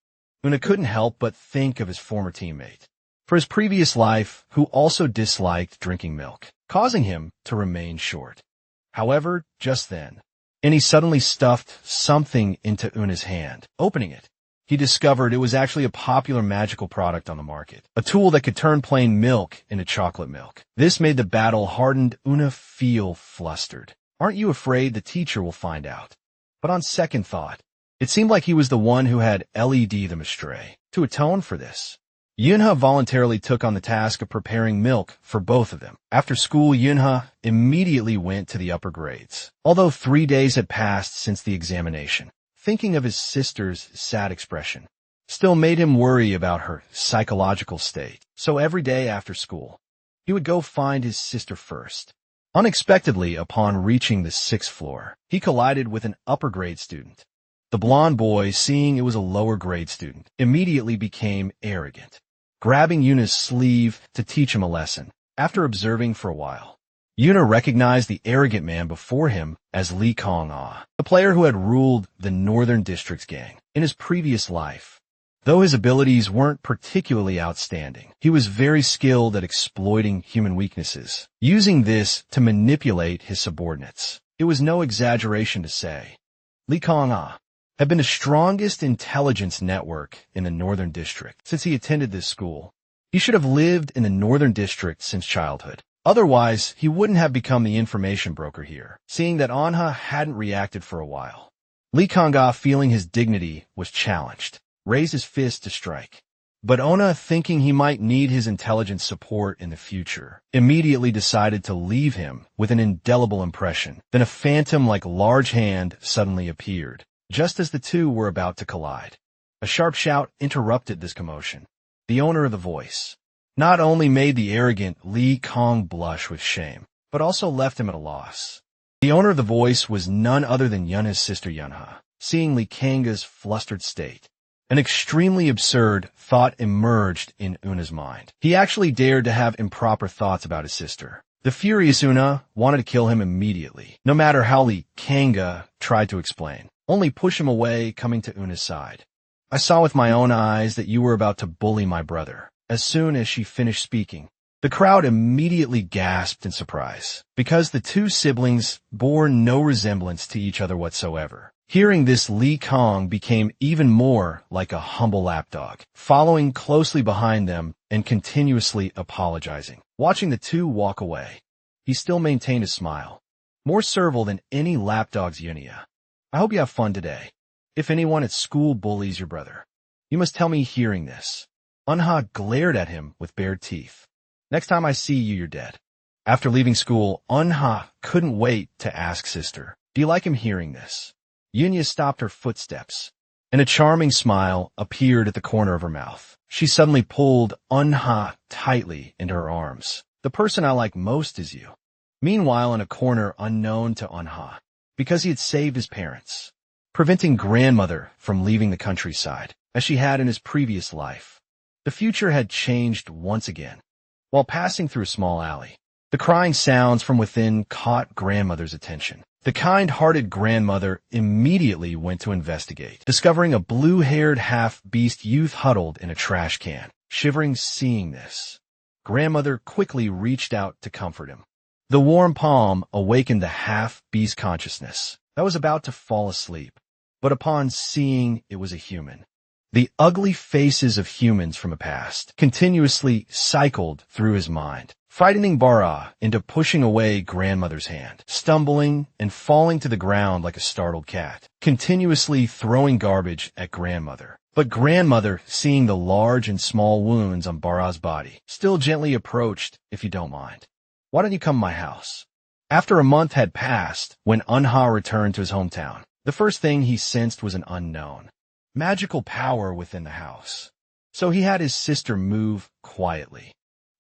A: Una couldn't help but think of his former teammate for his previous life, who also disliked drinking milk, causing him to remain short. However, just then, and he suddenly stuffed something into Una's hand. Opening it, he discovered it was actually a popular magical product on the market, a tool that could turn plain milk into chocolate milk. This made the battle-hardened Una feel flustered. Aren't you afraid the teacher will find out? But on second thought, it seemed like he was the one who had led them astray. To atone for this, Yunha voluntarily took on the task of preparing milk for both of them. After school, Yunha immediately went to the upper grades. Although 3 days had passed since the examination, thinking of his sister's sad expression still made him worry about her psychological state. So every day after school, he would go find his sister first. Unexpectedly, upon reaching the 6th floor, he collided with an upper grade student. The blonde boy, seeing it was a lower grade student, immediately became arrogant, grabbing Yuna's sleeve to teach him a lesson. After observing for a while, Yuna recognized the arrogant man before him as Lee Kong-ah, the player who had ruled the Northern District's gang in his previous life. Though his abilities weren't particularly outstanding, he was very skilled at exploiting human weaknesses, using this to manipulate his subordinates. It was no exaggeration to say Lee Kong-ah had been the strongest intelligence network in the Northern District since he attended this school. He should have lived in the Northern District since childhood. Otherwise, he wouldn't have become the information broker here, seeing that Anha hadn't reacted for a while. Lee Kong-ah, feeling his dignity was challenged, raised his fist to strike. But Ona, thinking he might need his intelligence support in the future, immediately decided to leave him with an indelible impression. Then a phantom-like large hand suddenly appeared, just as the two were about to collide. A sharp shout interrupted this commotion. The owner of the voice not only made the arrogant Lee Kong blush with shame, but also left him at a loss. The owner of the voice was none other than Yunha's sister Yunha. Seeing Lee Kanga's flustered state, an extremely absurd thought emerged in Una's mind. He actually dared to have improper thoughts about his sister. The furious Una wanted to kill him immediately, no matter how Lee Kanga tried to explain, only push him away, coming to Una's side. I saw with my own eyes that you were about to bully my brother. As soon as she finished speaking, the crowd immediately gasped in surprise, because the two siblings bore no resemblance to each other whatsoever. Hearing this, Lee Kong became even more like a humble lapdog, following closely behind them and continuously apologizing. Watching the two walk away, he still maintained a smile, more servile than any lapdog's Yunia. I hope you have fun today. If anyone at school bullies your brother, you must tell me hearing this. Unha glared at him with bared teeth. Next time I see you, you're dead. After leaving school, Unha couldn't wait to ask sister, do you like him hearing this? Yunya stopped her footsteps, and a charming smile appeared at the corner of her mouth. She suddenly pulled Unha tightly into her arms. The person I like most is you. Meanwhile, in a corner unknown to Unha, because he had saved his parents, preventing grandmother from leaving the countryside, as she had in his previous life. The future had changed once again. While passing through a small alley, the crying sounds from within caught grandmother's attention. The kind-hearted grandmother immediately went to investigate, discovering a blue-haired half-beast youth huddled in a trash can. Shivering seeing this, grandmother quickly reached out to comfort him. The warm palm awakened the half-beast consciousness that was about to fall asleep, but upon seeing it was a human, the ugly faces of humans from a past continuously cycled through his mind, frightening Bara into pushing away grandmother's hand, stumbling and falling to the ground like a startled cat, continuously throwing garbage at grandmother. But grandmother, seeing the large and small wounds on Bara's body, still gently approached, "If you don't mind, why don't you come to my house?" After a month had passed, when Unha returned to his hometown, the first thing he sensed was an unknown, magical power within the house. So he had his sister move quietly.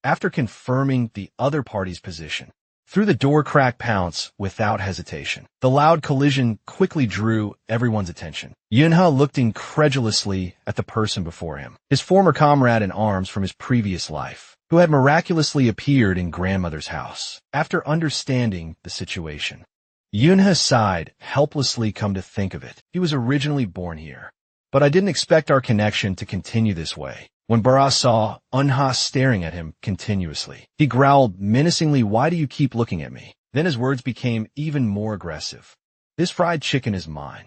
A: After confirming the other party's position, through the door crack pounce without hesitation. The loud collision quickly drew everyone's attention. Yunha looked incredulously at the person before him, his former comrade in arms from his previous life, who had miraculously appeared in grandmother's house. After understanding the situation, Yunha sighed, helplessly. Come to think of it, he was originally born here. But I didn't expect our connection to continue this way. When Bara saw Unha staring at him continuously, he growled menacingly, "Why do you keep looking at me?" Then his words became even more aggressive. "This fried chicken is mine.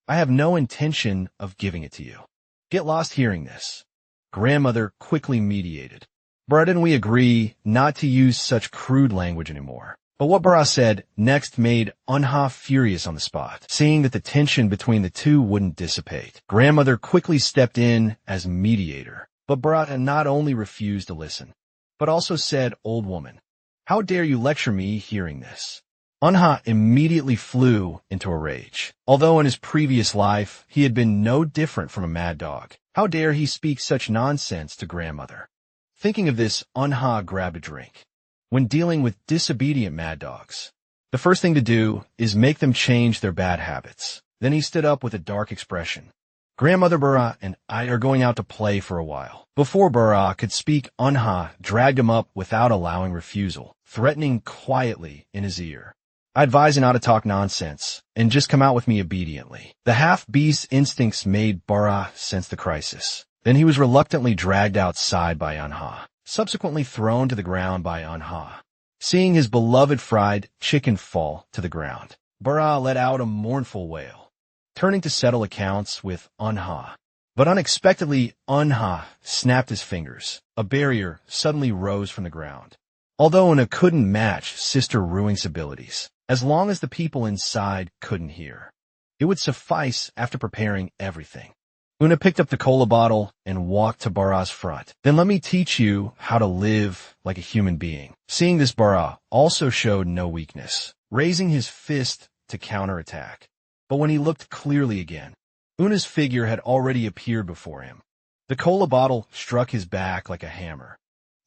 A: I have no intention of giving it to you. Get lost." Hearing this, grandmother quickly mediated. "Bara, didn't we agree not to use such crude language anymore?" But what Bara said next made Unha furious on the spot. Seeing that the tension between the two wouldn't dissipate, grandmother quickly stepped in as mediator. But Bara not only refused to listen, but also said, "Old woman, how dare you lecture me?" Hearing this, Unha immediately flew into a rage. Although in his previous life, he had been no different from a mad dog. How dare he speak such nonsense to grandmother? Thinking of this, Unha grabbed a drink. When dealing with disobedient mad dogs, the first thing to do is make them change their bad habits. Then he stood up with a dark expression. "Grandmother, Bara and I are going out to play for a while." Before Bara could speak, Unha dragged him up without allowing refusal, threatening quietly in his ear. "I advise you not to talk nonsense, and just come out with me obediently." The half-beast's instincts made Bara sense the crisis. Then he was reluctantly dragged outside by Unha, subsequently thrown to the ground by Unha. Seeing his beloved fried chicken fall to the ground, Bara let out a mournful wail, turning to settle accounts with Unha. But unexpectedly, Unha snapped his fingers. A barrier suddenly rose from the ground. Although Una couldn't match Sister Ruing's abilities, as long as the people inside couldn't hear, it would suffice after preparing everything. Una picked up the cola bottle and walked to Bara's front. "Then let me teach you how to live like a human being." Seeing this, Bara also showed no weakness, raising his fist to counterattack. But when he looked clearly again, Una's figure had already appeared before him. The cola bottle struck his back like a hammer.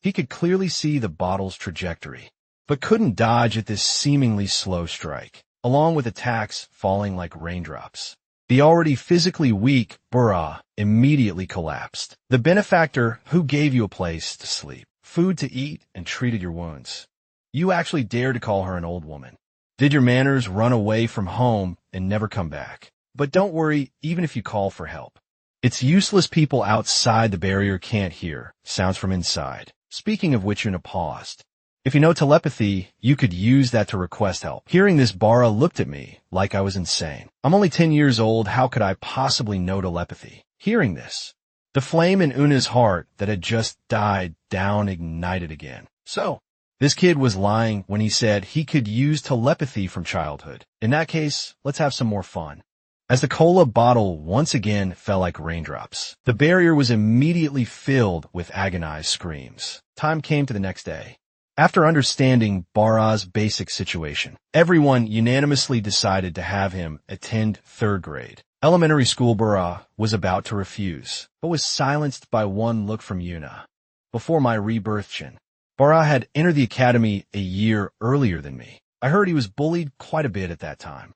A: He could clearly see the bottle's trajectory, but couldn't dodge at this seemingly slow strike, along with attacks falling like raindrops. The already physically weak Bara immediately collapsed. "The benefactor who gave you a place to sleep, food to eat, and treated your wounds. You actually dared to call her an old woman. Did your manners run away from home and never come back? But don't worry, even if you call for help. It's useless. People outside the barrier can't hear sounds from inside." Speaking of which, Una paused. "If you know telepathy, you could use that to request help." Hearing this, Bara looked at me like I was insane. "I'm only 10 years old. How could I possibly know telepathy?" Hearing this, the flame in Una's heart that had just died down ignited again. So, this kid was lying when he said he could use telepathy from childhood. In that case, let's have some more fun. As the cola bottle once again fell like raindrops, the barrier was immediately filled with agonized screams. Time came to the next day. After understanding Bara's basic situation, everyone unanimously decided to have him attend 3rd grade. Elementary school Bara was about to refuse, but was silenced by one look from Yuna. Before my rebirth Chin, Bara had entered the academy a year earlier than me. I heard he was bullied quite a bit at that time.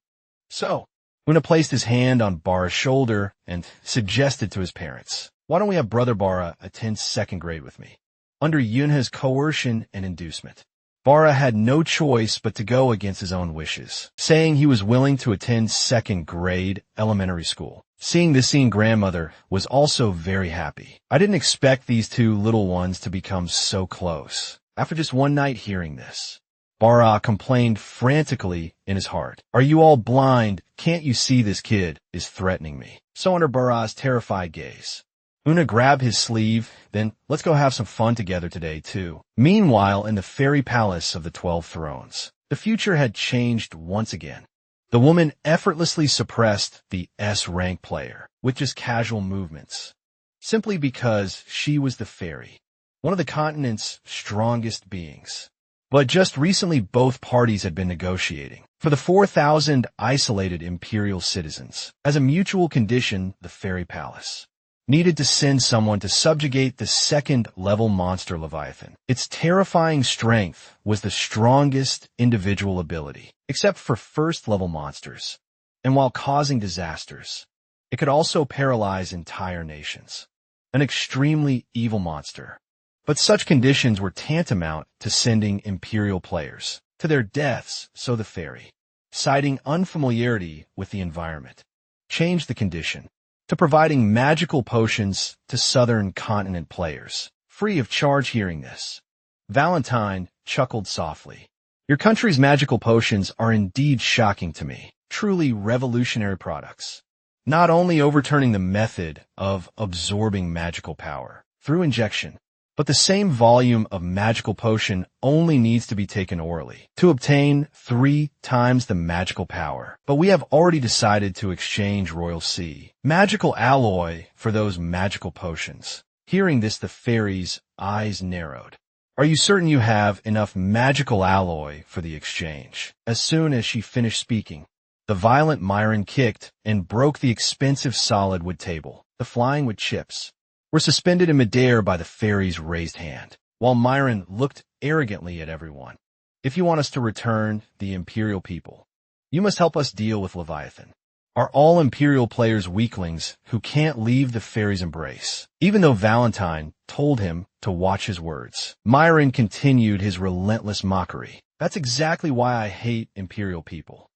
A: So, Una placed his hand on Bara's shoulder and suggested to his parents, "Why don't we have brother Bara attend second grade with me?" Under Yunha's coercion and inducement, Bara had no choice but to go against his own wishes, saying he was willing to attend second grade elementary school. Seeing this scene, grandmother was also very happy. I didn't expect these two little ones to become so close. After just one night hearing this, Bara complained frantically in his heart. "Are you all blind? Can't you see this kid is threatening me?" So under Bara's terrified gaze, Una grabbed his sleeve, then, "Let's go have some fun together today, too." Meanwhile, in the fairy palace of the 12 Thrones, the future had changed once again. The woman effortlessly suppressed the S-rank player with just casual movements, simply because she was the fairy, one of the continent's strongest beings. But just recently, both parties had been negotiating for the 4,000 isolated imperial citizens. As a mutual condition, the fairy palace needed to send someone to subjugate the second-level monster Leviathan. Its terrifying strength was the strongest individual ability, except for first-level monsters. And while causing disasters, it could also paralyze entire nations. An extremely evil monster. But such conditions were tantamount to sending imperial players to their deaths, so the fairy, citing unfamiliarity with the environment, changed the condition to providing magical potions to southern continent players, free of charge. Hearing this, Valentine chuckled softly. "Your country's magical potions are indeed shocking to me, truly revolutionary products, not only overturning the method of absorbing magical power through injection, but the same volume of magical potion only needs to be taken orally to obtain 3 times the magical power. But we have already decided to exchange Royal Sea magical alloy for those magical potions." Hearing this, the fairy's eyes narrowed. "Are you certain you have enough magical alloy for the exchange?" As soon as she finished speaking, the violent Myron kicked and broke the expensive solid wood table. The flying wood chips were suspended in midair by the fairy's raised hand, while Myron looked arrogantly at everyone. "If you want us to return the imperial people, you must help us deal with Leviathan. Are all imperial players weaklings who can't leave the fairy's embrace?" Even though Valentine told him to watch his words, Myron continued his relentless mockery. "That's exactly why I hate imperial people.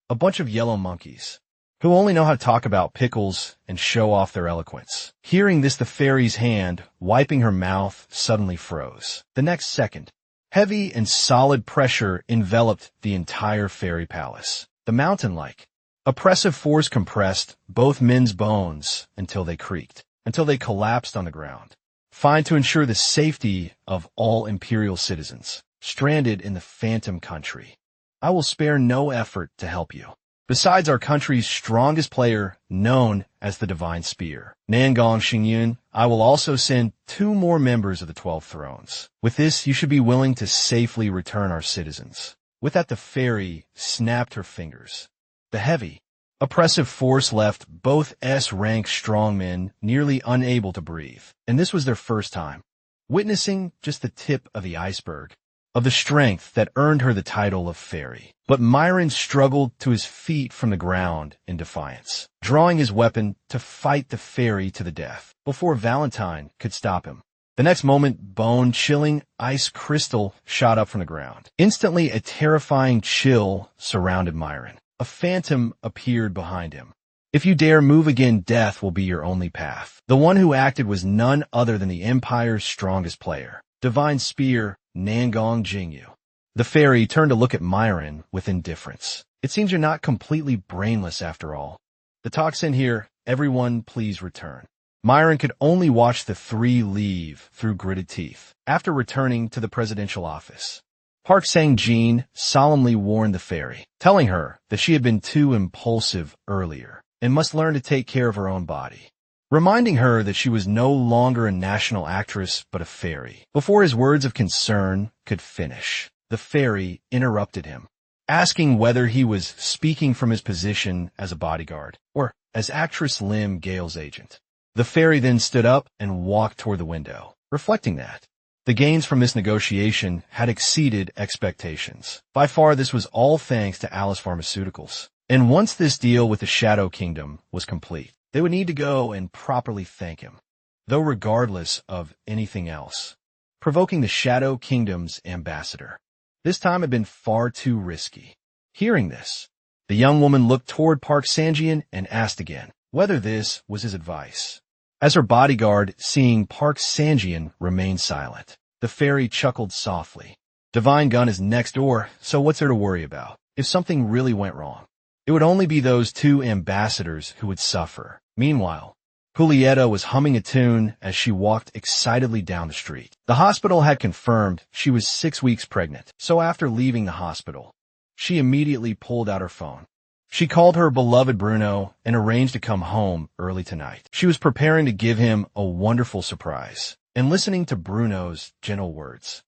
A: A bunch of yellow monkeys who only know how to talk about pickles and show off their eloquence." Hearing this, the fairy's hand, wiping her mouth, suddenly froze. The next second, heavy and solid pressure enveloped the entire fairy palace. The mountain-like, oppressive force compressed both men's bones until they creaked, until they collapsed on the ground. Fine to ensure the safety of all imperial citizens stranded in the phantom country. I will spare no effort to help you. Besides our country's strongest player, known as the Divine Spear, Nangong Xingyun, I will also send 2 more members of the 12 Thrones. With this, you should be willing to safely return our citizens. With that, the fairy snapped her fingers. The heavy, oppressive force left both S-rank strongmen nearly unable to breathe, and this was their first time witnessing just the tip of the iceberg of the strength that earned her the title of fairy. But Myron struggled to his feet from the ground in defiance, drawing his weapon to fight the fairy to the death before Valentine could stop him. The next moment, bone-chilling ice crystal shot up from the ground. Instantly, a terrifying chill surrounded Myron. A phantom appeared behind him. "If you dare move again, death will be your only path." The one who acted was none other than the Empire's strongest player, Divine Spear, Nangong Jingyu. The fairy turned to look at Myron with indifference. "It seems you're not completely brainless after all. The talk's in here. Everyone, please return." Myron could only watch the 3 leave through gritted teeth. After returning to the presidential office, Park Sang-jin solemnly warned the fairy, telling her that she had been too impulsive earlier and must learn to take care of her own body, reminding her that she was no longer a national actress but a fairy. Before his words of concern could finish, the fairy interrupted him, asking whether he was speaking from his position as a bodyguard or as actress Lim Gale's agent. The fairy then stood up and walked toward the window, reflecting that the gains from this negotiation had exceeded expectations. By far, this was all thanks to Alice Pharmaceuticals. And once this deal with the Shadow Kingdom was complete, they would need to go and properly thank him, though regardless of anything else, provoking the Shadow Kingdom's ambassador. This time had been far too risky. Hearing this, the young woman looked toward Park Sanjian and asked again whether this was his advice. As her bodyguard, seeing Park Sanjian remain silent, the fairy chuckled softly. Divine Gun is next door, so what's there to worry about? If something really went wrong, it would only be those two ambassadors who would suffer. Meanwhile, Julieta was humming a tune as she walked excitedly down the street. The hospital had confirmed she was 6 weeks pregnant, so after leaving the hospital, she immediately pulled out her phone. She called her beloved Bruno and arranged to come home early tonight. She was preparing to give him a wonderful surprise, and listening to Bruno's gentle words,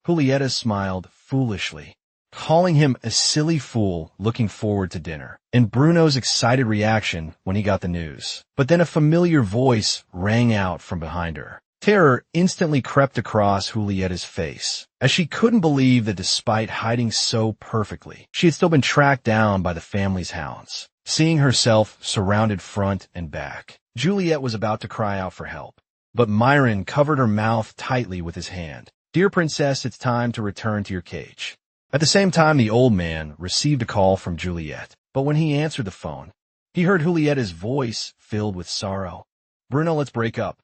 A: Julieta smiled foolishly, calling him a silly fool looking forward to dinner, and Bruno's excited reaction when he got the news. But then a familiar voice rang out from behind her. Terror instantly crept across Julieta's face, as she couldn't believe that despite hiding so perfectly, she had still been tracked down by the family's hounds. Seeing herself surrounded front and back, Juliet was about to cry out for help, but Myron covered her mouth tightly with his hand. "Dear princess, it's time to return to your cage." At the same time, the old man received a call from Juliet, but when he answered the phone, he heard Julieta's voice filled with sorrow. "Bruno, let's break up."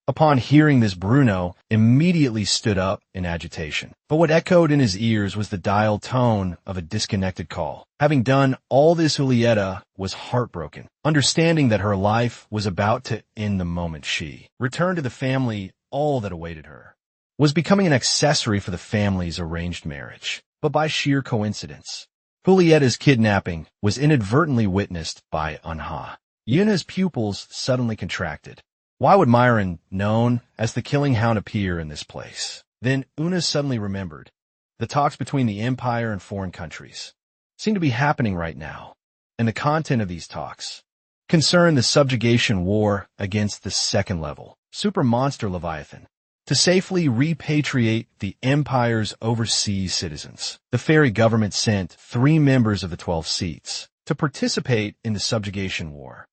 A: Upon hearing this, Bruno immediately stood up in agitation. But what echoed in his ears was the dial tone of a disconnected call. Having done all this, Julieta was heartbroken, understanding that her life was about to end the moment she returned to the family. All that awaited her was becoming an accessory for the family's arranged marriage. But by sheer coincidence, Julieta's kidnapping was inadvertently witnessed by Unha. Yuna's pupils suddenly contracted. Why would Myron, known as the Killing Hound, appear in this place? Then Una suddenly remembered. The talks between the Empire and foreign countries seem to be happening right now, and the content of these talks concern the subjugation war against the second level super monster Leviathan. To safely repatriate the Empire's overseas citizens, the fairy government sent 3 members of the 12 seats to participate in the subjugation war.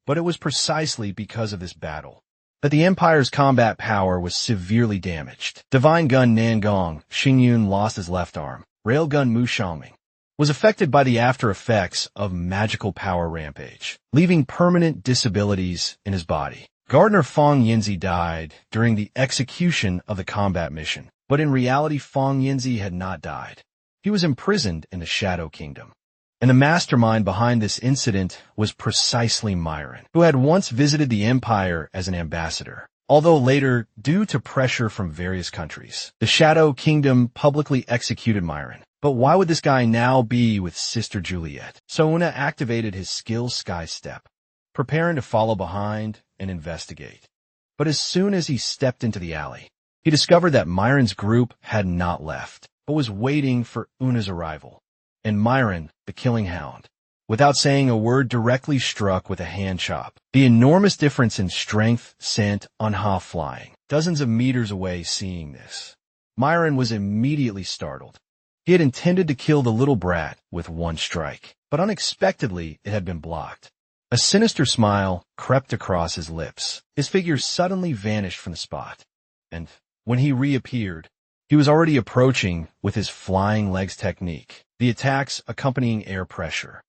A: But it was precisely because of this battle that the Empire's combat power was severely damaged. Divine Gun Nangong Xingyun lost his left arm. Railgun Mu Xiaoming was affected by the after effects of magical power rampage, leaving permanent disabilities in his body. Gardener Fong Yinzi died during the execution of the combat mission, but in reality Fong Yinzi had not died. He was imprisoned in the Shadow Kingdom. And the mastermind behind this incident was precisely Myron, who had once visited the Empire as an ambassador. Although later, due to pressure from various countries, the Shadow Kingdom publicly executed Myron. But why would this guy now be with Sister Juliet? So Una activated his skill Sky Step, preparing to follow behind and investigate. But as soon as he stepped into the alley, he discovered that Myron's group had not left, but was waiting for Una's arrival. And Myron, the Killing Hound, without saying a word, directly struck with a hand chop. The enormous difference in strength sent Unha flying dozens of meters away. Seeing this, Myron was immediately startled. He had intended to kill the little brat with one strike, but unexpectedly it had been blocked. A sinister smile crept across his lips. His figure suddenly vanished from the spot, and when he reappeared, he was already approaching with his flying legs technique. The attacks, accompanying air pressure,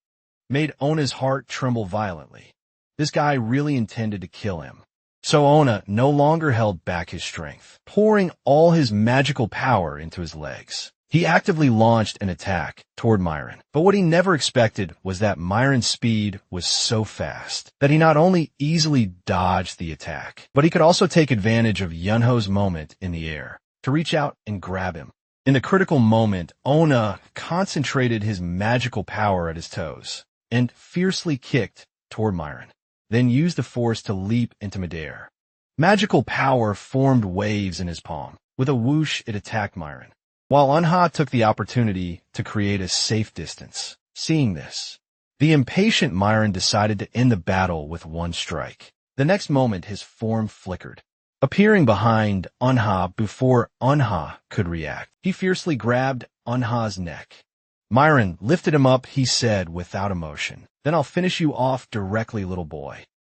A: made Ona's heart tremble violently. This guy really intended to kill him. So Ona no longer held back his strength, pouring all his magical power into his legs. He actively launched an attack toward Myron. But what he never expected was that Myron's speed was so fast that he not only easily dodged the attack, but he could also take advantage of Yunho's moment in the air to reach out and grab him. In the critical moment, Ona concentrated his magical power at his toes and fiercely kicked toward Myron, then used the force to leap into midair. Magical power formed waves in his palm. With a whoosh, it attacked Myron, while Unha took the opportunity to create a safe distance. Seeing this, The impatient Myron decided to end the battle with one strike. The next moment, his form flickered, appearing behind Unha before Unha could react. He fiercely grabbed Unha's neck. Myron lifted him up, he said without emotion. Then I'll finish you off directly, little boy.